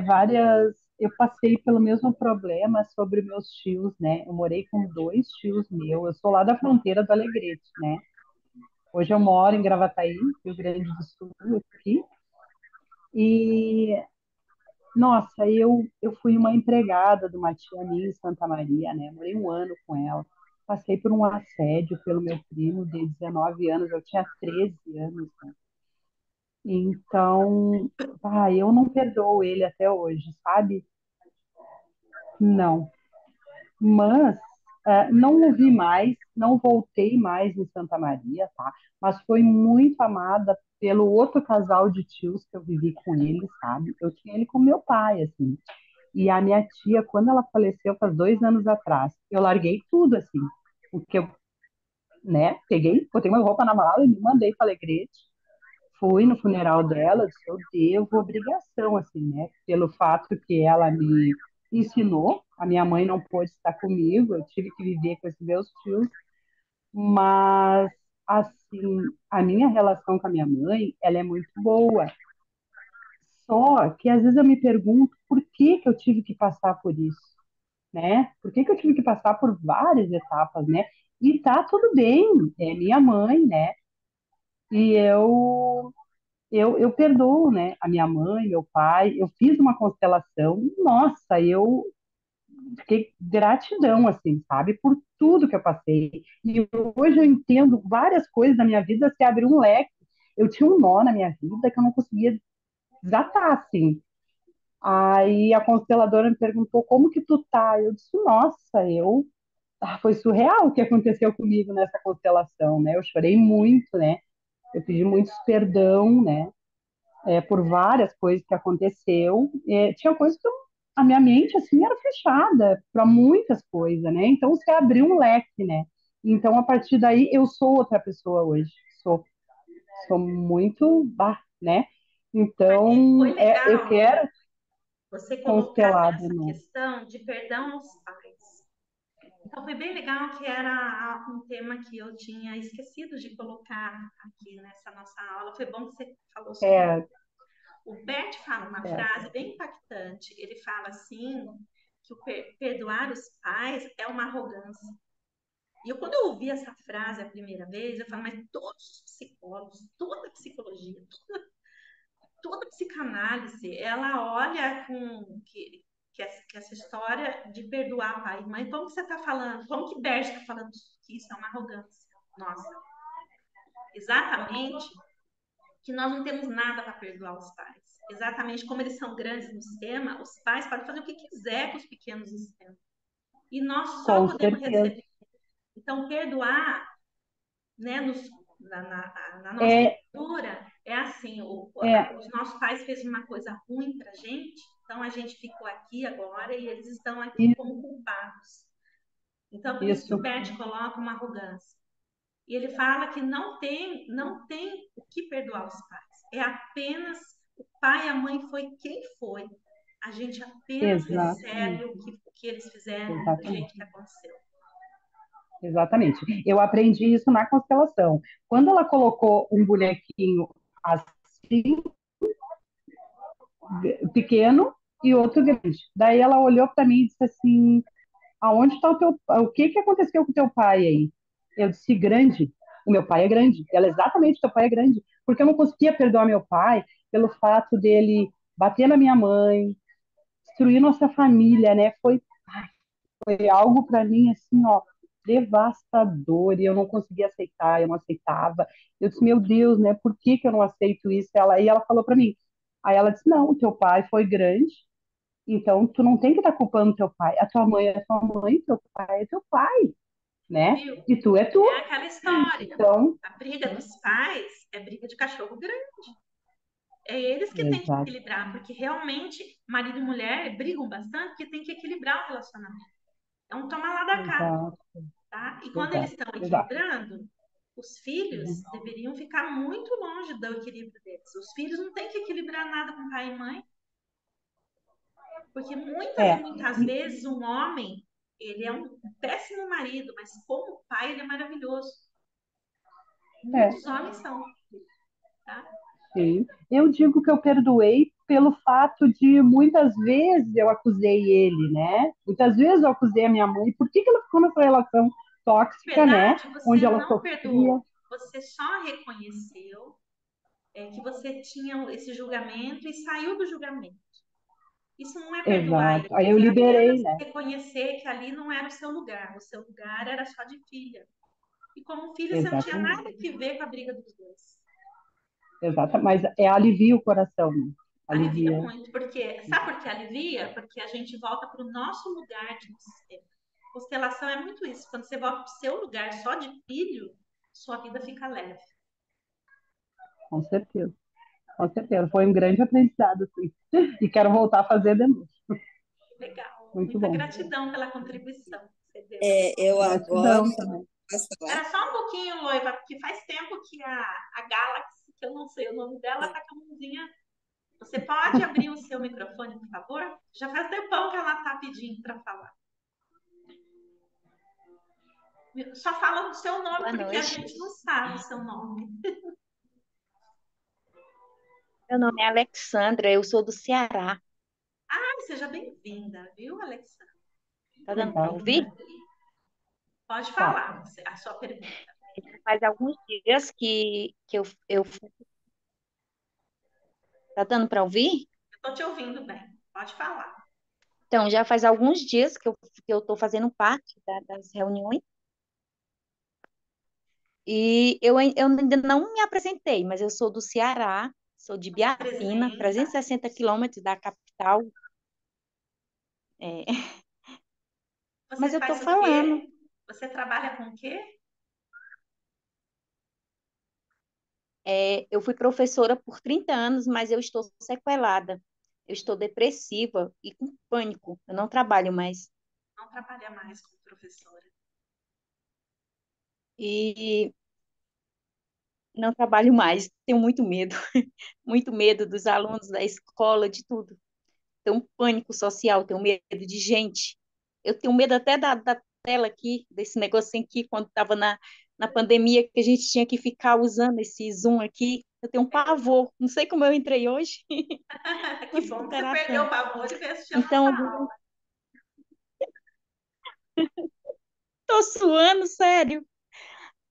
várias. Eu passei pelo mesmo problema sobre meus tios, né? Eu morei com dois tios meus. Eu sou lá da fronteira do Alegrete, né? Hoje eu moro em Gravataí, Rio Grande do Sul, aqui. E nossa, eu fui uma empregada de uma tia minha em Santa Maria, né? Morei um ano com ela. Passei por um assédio pelo meu primo de 19 anos, eu tinha 13 anos, né? Então, eu não perdoo ele até hoje, sabe? Não. Mas não ouvi mais, não voltei mais em Santa Maria, tá? Mas foi muito amada pelo outro casal de tios que eu vivi com ele, sabe? Eu tinha ele com meu pai, assim. E a minha tia, quando ela faleceu, faz 2 anos atrás, eu larguei tudo, assim, porque eu, né, peguei, botei uma roupa na mala e me mandei para Alegrete, fui no funeral dela, disse, eu devo obrigação, assim, né, pelo fato que ela me ensinou, a minha mãe não pôde estar comigo, eu tive que viver com esses meus tios, mas, assim, a minha relação com a minha mãe, ela é muito boa, só que às vezes eu me pergunto por que que eu tive que passar por isso, né? Por que que eu tive que passar por várias etapas, né? E tá tudo bem, é minha mãe, né? E eu perdoo, né? A minha mãe, meu pai, eu fiz uma constelação, nossa, eu fiquei gratidão, assim, sabe? Por tudo que eu passei. E hoje eu entendo várias coisas da minha vida, se abriu um leque. Eu tinha um nó na minha vida que eu não conseguia desatar, assim. Aí a consteladora me perguntou como que tu tá? Eu disse, nossa, foi surreal o que aconteceu comigo nessa constelação, né? Eu chorei muito, né? Eu pedi muito perdão, né? Por várias coisas que aconteceu. Tinha coisas que a minha mente, assim, era fechada para muitas coisas, né? Então, você abriu um leque, né? Então, a partir daí, eu sou outra pessoa hoje. Sou muito, né? Marli, foi Então, eu legal quero você colocar constelar de essa novo. questão de perdão aos pais. Então, foi bem legal que era um tema que eu tinha esquecido de colocar aqui nessa nossa aula. Foi bom que você falou sobre isso. É, O Bert fala uma é, frase bem impactante. Ele fala assim, que perdoar os pais é uma arrogância. E quando eu ouvi essa frase a primeira vez, eu falo, mas todos os psicólogos, toda a psicologia, toda psicanálise, ela olha com que essa história de perdoar pai e mãe, como que você está falando? Como que Bert está falando que isso é uma arrogância? Nossa, exatamente que nós não temos nada para perdoar os pais. Exatamente como eles são grandes no sistema, os pais podem fazer o que quiser com os pequenos no sistema. E nós só com podemos certeza. receber. Então, perdoar, né, na nossa É, cultura, é assim: é, os nossos pais fez uma coisa ruim para a gente, então a gente ficou aqui agora e eles estão aqui como culpados. Então, por isso que o isso, Bert coloca uma arrogância. E ele fala que não tem o que perdoar os pais. É apenas o pai e a mãe foi quem foi. A gente apenas recebe exatamente, o que eles fizeram do jeito exatamente. que aconteceu. Exatamente. Eu aprendi isso na constelação. Quando ela colocou um bonequinho assim, pequeno, e outro grande. Daí ela olhou para mim e disse assim: aonde está o que que aconteceu com o teu pai aí? Eu disse: grande. O meu pai é grande. Ela, exatamente, teu pai é grande. Porque eu não conseguia perdoar meu pai pelo fato dele bater na minha mãe, destruir nossa família, né? Foi algo para mim assim, ó, devastador, e eu não conseguia aceitar, eu não aceitava. Eu disse, meu Deus, né? Por que que eu não aceito isso? E ela falou para mim. Aí ela disse, não, o teu pai foi grande, então tu não tem que estar culpando teu pai. A tua mãe é tua mãe, teu pai é teu pai, né? Viu? E tu é tu. É aquela história. Então, A briga dos pais é briga de cachorro grande. É eles que têm que exato, equilibrar, porque realmente marido e mulher brigam bastante porque tem que equilibrar o relacionamento. É um toma lá da cá, exato, tá? E quando eles exato, estão exato. equilibrando, os filhos deveriam ficar muito longe do equilíbrio deles. Os filhos não têm que equilibrar nada com pai e mãe, porque muitas e É, muitas e- vezes um homem, ele é um péssimo marido, mas como pai ele é maravilhoso. é, Muitos homens são, tá? sim. Eu digo que eu perdoei pelo fato de muitas vezes eu acusei ele, né? Muitas vezes eu acusei a minha mãe. Por que que ela ficou nessa relação Na tóxica, né? verdade, você Onde ela não sofria. perdoou, você só reconheceu que você tinha esse julgamento e saiu do julgamento. Isso não é perdoar Exato. Aí eles, eu é liberei, apenas né? reconhecer que ali não era o seu lugar era só de filha. E como filha, você não tinha Exatamente. nada que ver com a briga dos dois. Exato. Mas alivia o coração, né? Alivia Alivia. muito, porque sabe por que alivia? Porque a gente volta para o nosso lugar no sistema. Constelação é muito isso. Quando você volta para o seu lugar só de filho, sua vida fica leve. Com certeza. Com certeza. Foi um grande aprendizado, sim. E quero voltar a fazer de novo. Legal. Muito Muita bom. gratidão pela contribuição que você deu. Eu agora Gratidão também. posso falar? Espera só um pouquinho, Loiva, porque faz tempo que a Galaxy, que eu não sei o nome dela, tá com a mãozinha. Você pode abrir o seu microfone, por favor? Já faz tempão que ela tá pedindo para falar. Só fala o seu nome, Boa porque a noite. gente não sabe o seu nome. Meu nome é Alexandra, eu sou do Ceará. Ah, seja bem-vinda, viu, Alexandra? Tá Muito dando para Legal. ouvir? bem-vinda. Pode Tá. falar a sua pergunta. Faz alguns dias que eu. Tá dando para ouvir? Eu tô te ouvindo bem. Pode falar. Então, já faz alguns dias que eu estou fazendo parte das reuniões e eu ainda não me apresentei, mas eu sou do Ceará, sou de Se Biapina, apresenta. 360 quilômetros da capital. É, mas Você eu estou faz o quê? falando. Você trabalha com o quê? Eu fui professora por 30 anos, mas eu estou sequelada. Eu estou depressiva e com pânico. Eu não trabalho mais. Não trabalha mais como professora. E não trabalho mais. Tenho muito medo. Muito medo dos alunos, da escola, de tudo. Tenho um pânico social, tenho medo de gente. Eu tenho medo até da tela aqui, desse negocinho aqui, quando estava na pandemia, que a gente tinha que ficar usando esse Zoom aqui. Eu tenho um pavor. Não sei como eu entrei hoje Que na bom que você perdeu o superação. pavor e veio assistir a nossa Então, aula. tô suando, sério.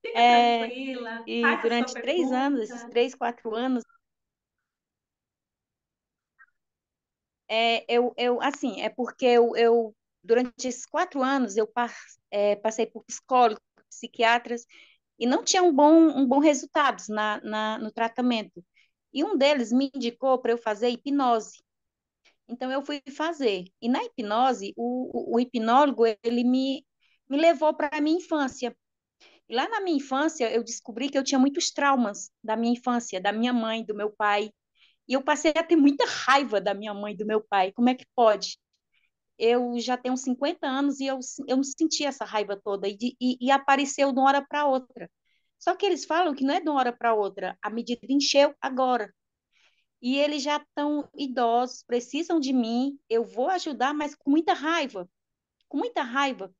Fica É, tranquila, e faz a sua durante 3 anos, esses pergunta. 3, 4 anos, assim, é porque durante esses 4 anos, passei por psicólogos, psiquiatras, e não tinha um bom resultado no tratamento. E um deles me indicou para eu fazer hipnose. Então, eu fui fazer. E na hipnose, o hipnólogo, ele me levou para a minha infância. E lá na minha infância, eu descobri que eu tinha muitos traumas da minha infância, da minha mãe, do meu pai. E eu passei a ter muita raiva da minha mãe e do meu pai. Como é que pode? Eu já tenho 50 anos e eu não senti essa raiva toda. E apareceu de uma hora para outra. Só que eles falam que não é de uma hora para outra. A medida encheu agora. E eles já estão idosos, precisam de mim. Eu vou ajudar, mas com muita raiva. Com muita raiva.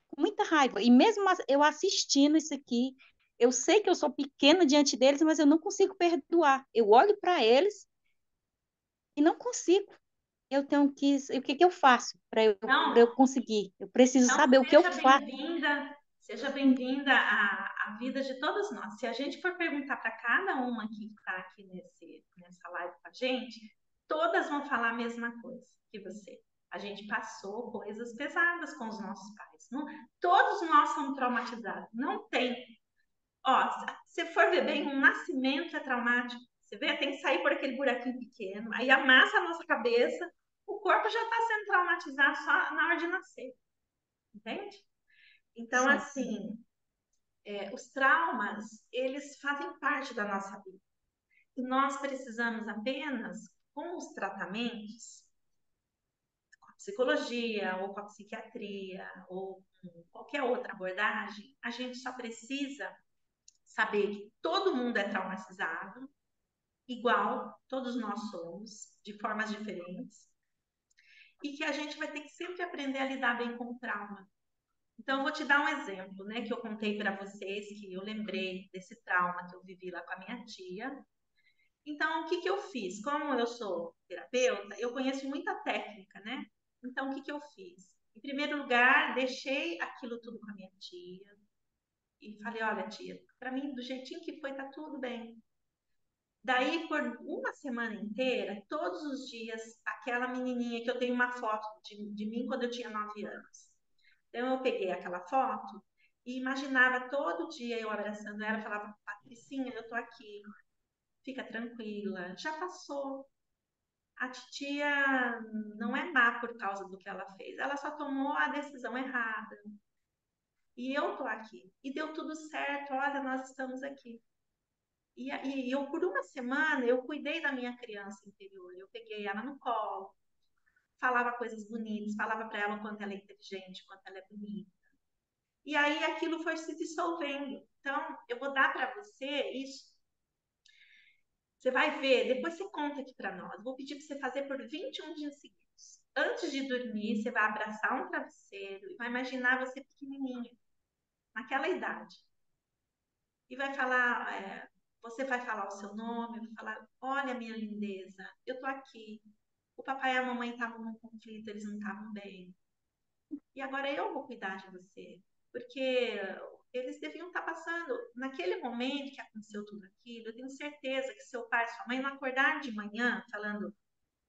Com muita raiva. E mesmo eu assistindo isso aqui, eu sei que eu sou pequena diante deles, mas eu não consigo perdoar. Eu olho para eles e não consigo. Eu tenho que. O que que eu faço para eu Não, conseguir? Eu preciso então saber o que eu faço. seja bem-vinda à vida de todos nós. Se a gente for perguntar para cada uma que está aqui nessa live com a gente, todas vão falar a mesma coisa que você. A gente passou coisas pesadas com os nossos pais. Todos nós somos traumatizados. Não tem. Ó, se for ver bem, um nascimento é traumático. Você vê, tem que sair por aquele buraquinho pequeno, aí amassa a nossa cabeça, o corpo já está sendo traumatizado só na hora de nascer. Entende? Então, Sim. assim, os traumas, eles fazem parte da nossa vida. E nós precisamos apenas, com os tratamentos, com a psicologia, ou com a psiquiatria, ou com qualquer outra abordagem, a gente só precisa saber que todo mundo é traumatizado, igual, todos nós somos, de formas diferentes, e que a gente vai ter que sempre aprender a lidar bem com o trauma. Então, eu vou te dar um exemplo, né, que eu contei para vocês, que eu lembrei desse trauma que eu vivi lá com a minha tia. Então, o que que eu fiz? Como eu sou terapeuta, eu conheço muita técnica, né? Então, o que que eu fiz? Em primeiro lugar, deixei aquilo tudo com a minha tia e falei, olha, tia, para mim, do jeitinho que foi, tá tudo bem. Daí, por uma semana inteira, todos os dias, aquela menininha que eu tenho uma foto de mim quando eu tinha 9 anos. Então, eu peguei aquela foto e imaginava todo dia eu abraçando ela, falava, Patricinha, eu tô aqui, fica tranquila, já passou. A titia não é má por causa do que ela fez, ela só tomou a decisão errada. E eu tô aqui. E deu tudo certo, olha, nós estamos aqui. E eu, por uma semana, eu cuidei da minha criança interior. Eu peguei ela no colo, falava coisas bonitas, falava para ela o quanto ela é inteligente, o quanto ela é bonita. E aí aquilo foi se dissolvendo. Então, eu vou dar para você isso. Você vai ver, depois você conta aqui para nós. Vou pedir para você fazer por 21 dias seguidos. Antes de dormir, você vai abraçar um travesseiro e vai imaginar você pequenininha, naquela idade. E vai falar, você vai falar o seu nome, vai falar, olha minha lindeza, eu tô aqui. O papai e a mamãe estavam num conflito, eles não estavam bem. E agora eu vou cuidar de você. Porque eles deviam estar passando, naquele momento que aconteceu tudo aquilo, eu tenho certeza que seu pai e sua mãe não acordaram de manhã falando,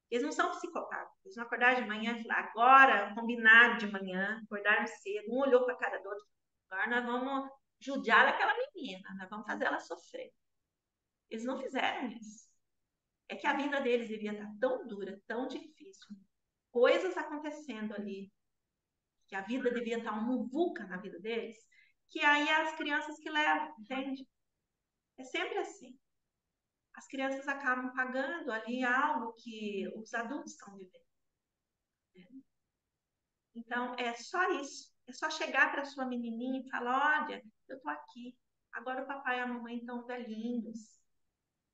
eles não são psicopatas, eles não acordaram de manhã e falaram, agora, combinaram de manhã, acordaram cedo, um olhou para a cara do outro, agora nós vamos judiar aquela menina, nós vamos fazer ela sofrer. Eles não fizeram isso. É que a vida deles devia estar tão dura, tão difícil, coisas acontecendo ali, que a vida devia estar uma muvuca na vida deles, que aí é as crianças que levam, entende? É sempre assim. As crianças acabam pagando ali algo que os adultos estão vivendo. Então, é só isso. É só chegar para sua menininha e falar, olha, eu tô aqui. Agora o papai e a mamãe estão velhinhos.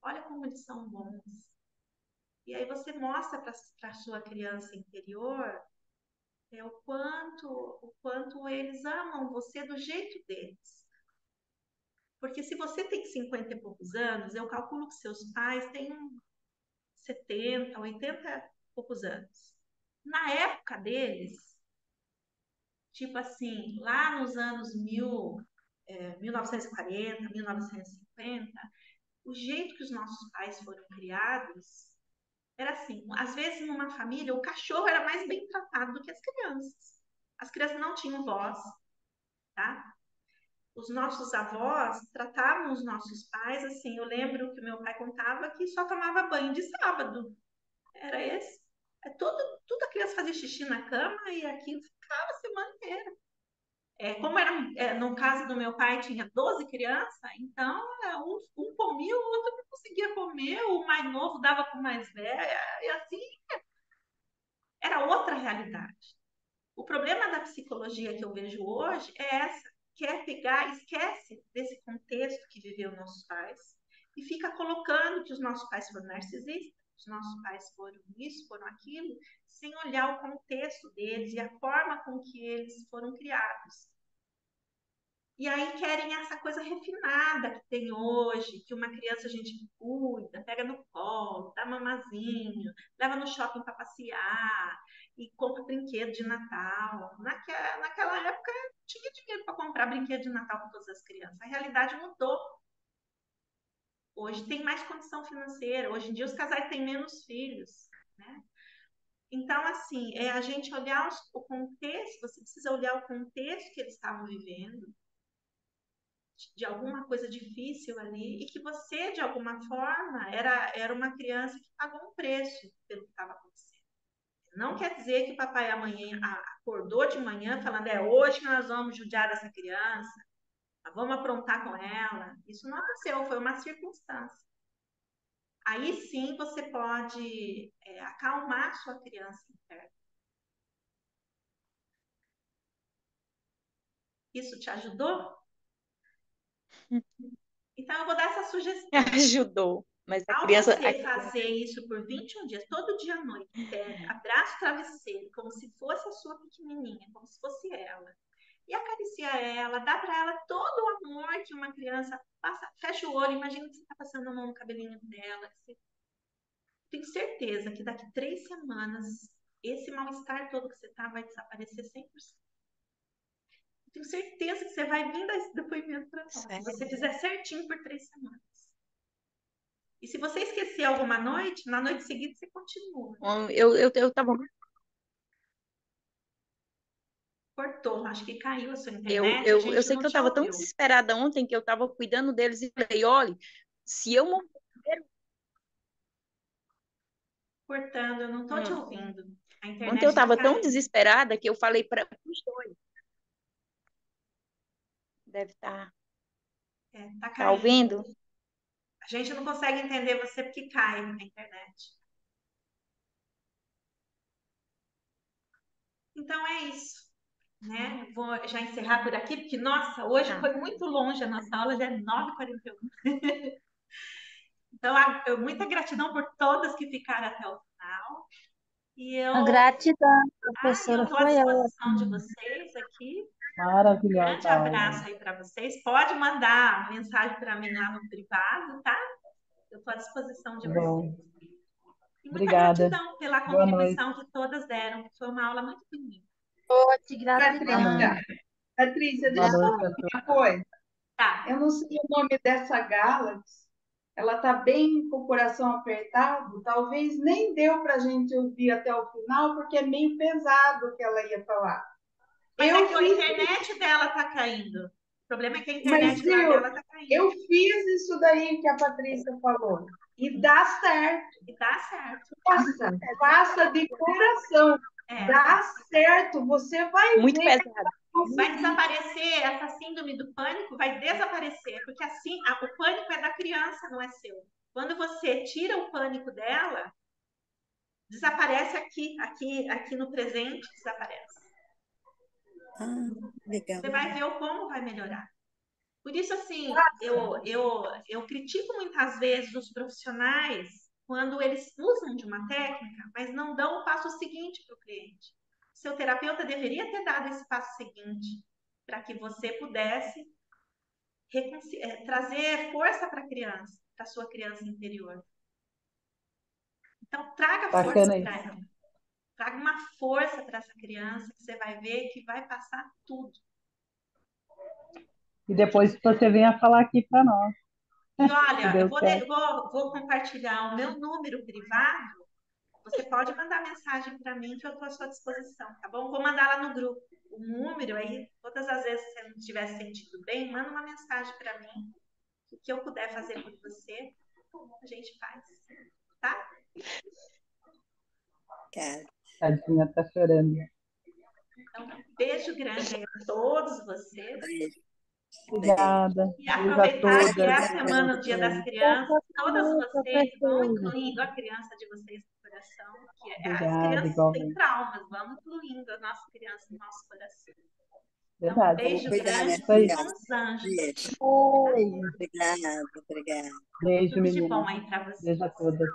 Olha como eles são bons. E aí você mostra para a sua criança interior o quanto eles amam você do jeito deles. Porque se você tem 50 e poucos anos, eu calculo que seus pais têm 70, 80 e poucos anos. Na época deles, tipo assim, lá nos anos 1940, 1950, o jeito que os nossos pais foram criados era assim, às vezes numa família o cachorro era mais bem tratado do que as crianças. As crianças não tinham voz, tá? Os nossos avós tratavam os nossos pais assim. Eu lembro que o meu pai contava que só tomava banho de sábado. Era esse. Tudo a criança fazia xixi na cama e aquilo ficava a semana inteira. Como era, no caso do meu pai, tinha 12 crianças, então um comia, o outro não conseguia comer, o mais novo dava para o mais velho, e assim era outra realidade. O problema da psicologia que eu vejo hoje é essa, quer pegar, esquece desse contexto que viveu nossos pais e fica colocando que os nossos pais foram narcisistas, os nossos pais foram isso, foram aquilo, sem olhar o contexto deles e a forma com que eles foram criados. E aí querem essa coisa refinada que tem hoje, que uma criança a gente cuida, pega no colo, dá mamazinho, leva no shopping para passear e compra brinquedo de Natal. Naquela época tinha dinheiro para comprar brinquedo de Natal para todas as crianças. A realidade mudou. Hoje tem mais condição financeira. Hoje em dia os casais têm menos filhos, né? Então, assim, é a gente olhar o contexto, você precisa olhar o contexto que eles estavam vivendo, de alguma coisa difícil ali, e que você, de alguma forma, era uma criança que pagou um preço pelo que estava acontecendo. Não quer dizer que o papai amanhã acordou de manhã falando, hoje que nós vamos judiar dessa criança, vamos aprontar com ela. Isso não aconteceu, foi uma circunstância. Aí sim você pode acalmar sua criança interna. Isso te ajudou? Então eu vou dar essa sugestão. Ajudou. Mas a Ao criança. você fazer isso por 21 dias, todo dia à noite, abraça o travesseiro, como se fosse a sua pequenininha, como se fosse ela. E acaricia ela, dá para ela todo o amor que uma criança passa. Fecha o olho, imagina que você está passando a mão no cabelinho dela. Tenho certeza que daqui 3 semanas, esse mal-estar todo que você está vai desaparecer 100%. Tenho certeza que você vai vir dar esse depoimento para nós. Se você fizer certinho por 3 semanas. E se você esquecer alguma noite, na noite seguinte você continua. Eu tava. Cortou, acho que caiu a sua Eu, internet, a eu, gente eu sei não que eu te estava tão ouviu. desesperada ontem que eu estava cuidando deles e falei, olha, se eu morrer. Cortando, eu não tô te ouvindo. A Ontem eu internet tá estava tão caindo. desesperada que eu falei para os dois. Deve estar. Tá Tá caindo. ouvindo? A gente não consegue entender você porque cai a internet. Então é isso, né? Vou já encerrar por aqui, porque, nossa, hoje foi muito longe, a nossa aula já é 9h41. Então, muita gratidão por todas que ficaram até o final. E A gratidão, eu professora, estou à foi disposição de ótimo. vocês aqui. Maravilhosa Grande aula. abraço aí para vocês. Pode mandar mensagem para mim lá no privado, tá? Eu estou à disposição de vocês. Bom, E muita obrigada. gratidão pela Boa noite. contribuição que todas deram, que foi uma aula muito bonita. Forte gratidão. Patrícia, Boa deixa eu noite falar a todos. uma coisa. Tá. Eu não sei o nome dessa Galaxy. Ela está bem com o coração apertado. Talvez nem deu para a gente ouvir até o final, porque é meio pesado o que ela ia falar. Mas é que a internet dela tá caindo. O problema é que a internet dela tá caindo. Eu fiz isso daí que a Patrícia falou. E dá certo. E dá certo. Faça de coração. Dá certo. Você vai muito ver. Pesado. Vai desaparecer essa síndrome do pânico, vai desaparecer, porque assim, o pânico é da criança, não é seu. Quando você tira o pânico dela, desaparece aqui no presente, desaparece. Legal. Você vai ver o como vai melhorar. Por isso, assim, eu critico muitas vezes os profissionais quando eles usam de uma técnica, mas não dão o passo seguinte para o cliente. Seu terapeuta deveria ter dado esse passo seguinte para que você pudesse trazer força para a criança, para a sua criança interior. Então, traga força para ela. Traga uma força para essa criança que você vai ver que vai passar tudo. E depois você venha falar aqui para nós. E olha, eu vou compartilhar o meu número privado. Você pode mandar mensagem para mim que eu estou à sua disposição, tá bom? Vou mandar lá no grupo o número aí. Todas as vezes que você não estiver se sentindo bem, manda uma mensagem para mim. O que eu puder fazer por você, a gente faz, tá? Tadinha, tá chorando. Então, um beijo grande aí a todos vocês. Obrigada. E aproveitar que é a semana, o Dia das Obrigada. Crianças, todas vocês vão incluindo a criança de vocês no coração, que as crianças têm traumas, vamos incluindo a nossa criança no nosso coração. Então, um beijo grande, somos anjos. Obrigada. Beijo, tudo de menina. bom aí para vocês. Beijo a todas.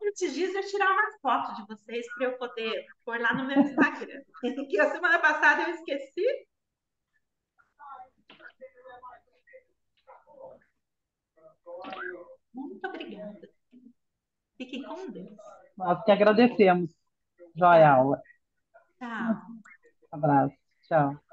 Antes disso, eu tirar uma foto de vocês para eu poder pôr lá no meu Instagram. Que a semana passada eu esqueci. Muito obrigada. Fiquem com Deus. Nós que agradecemos. Joia aula. Tchau. Abraço. Tchau.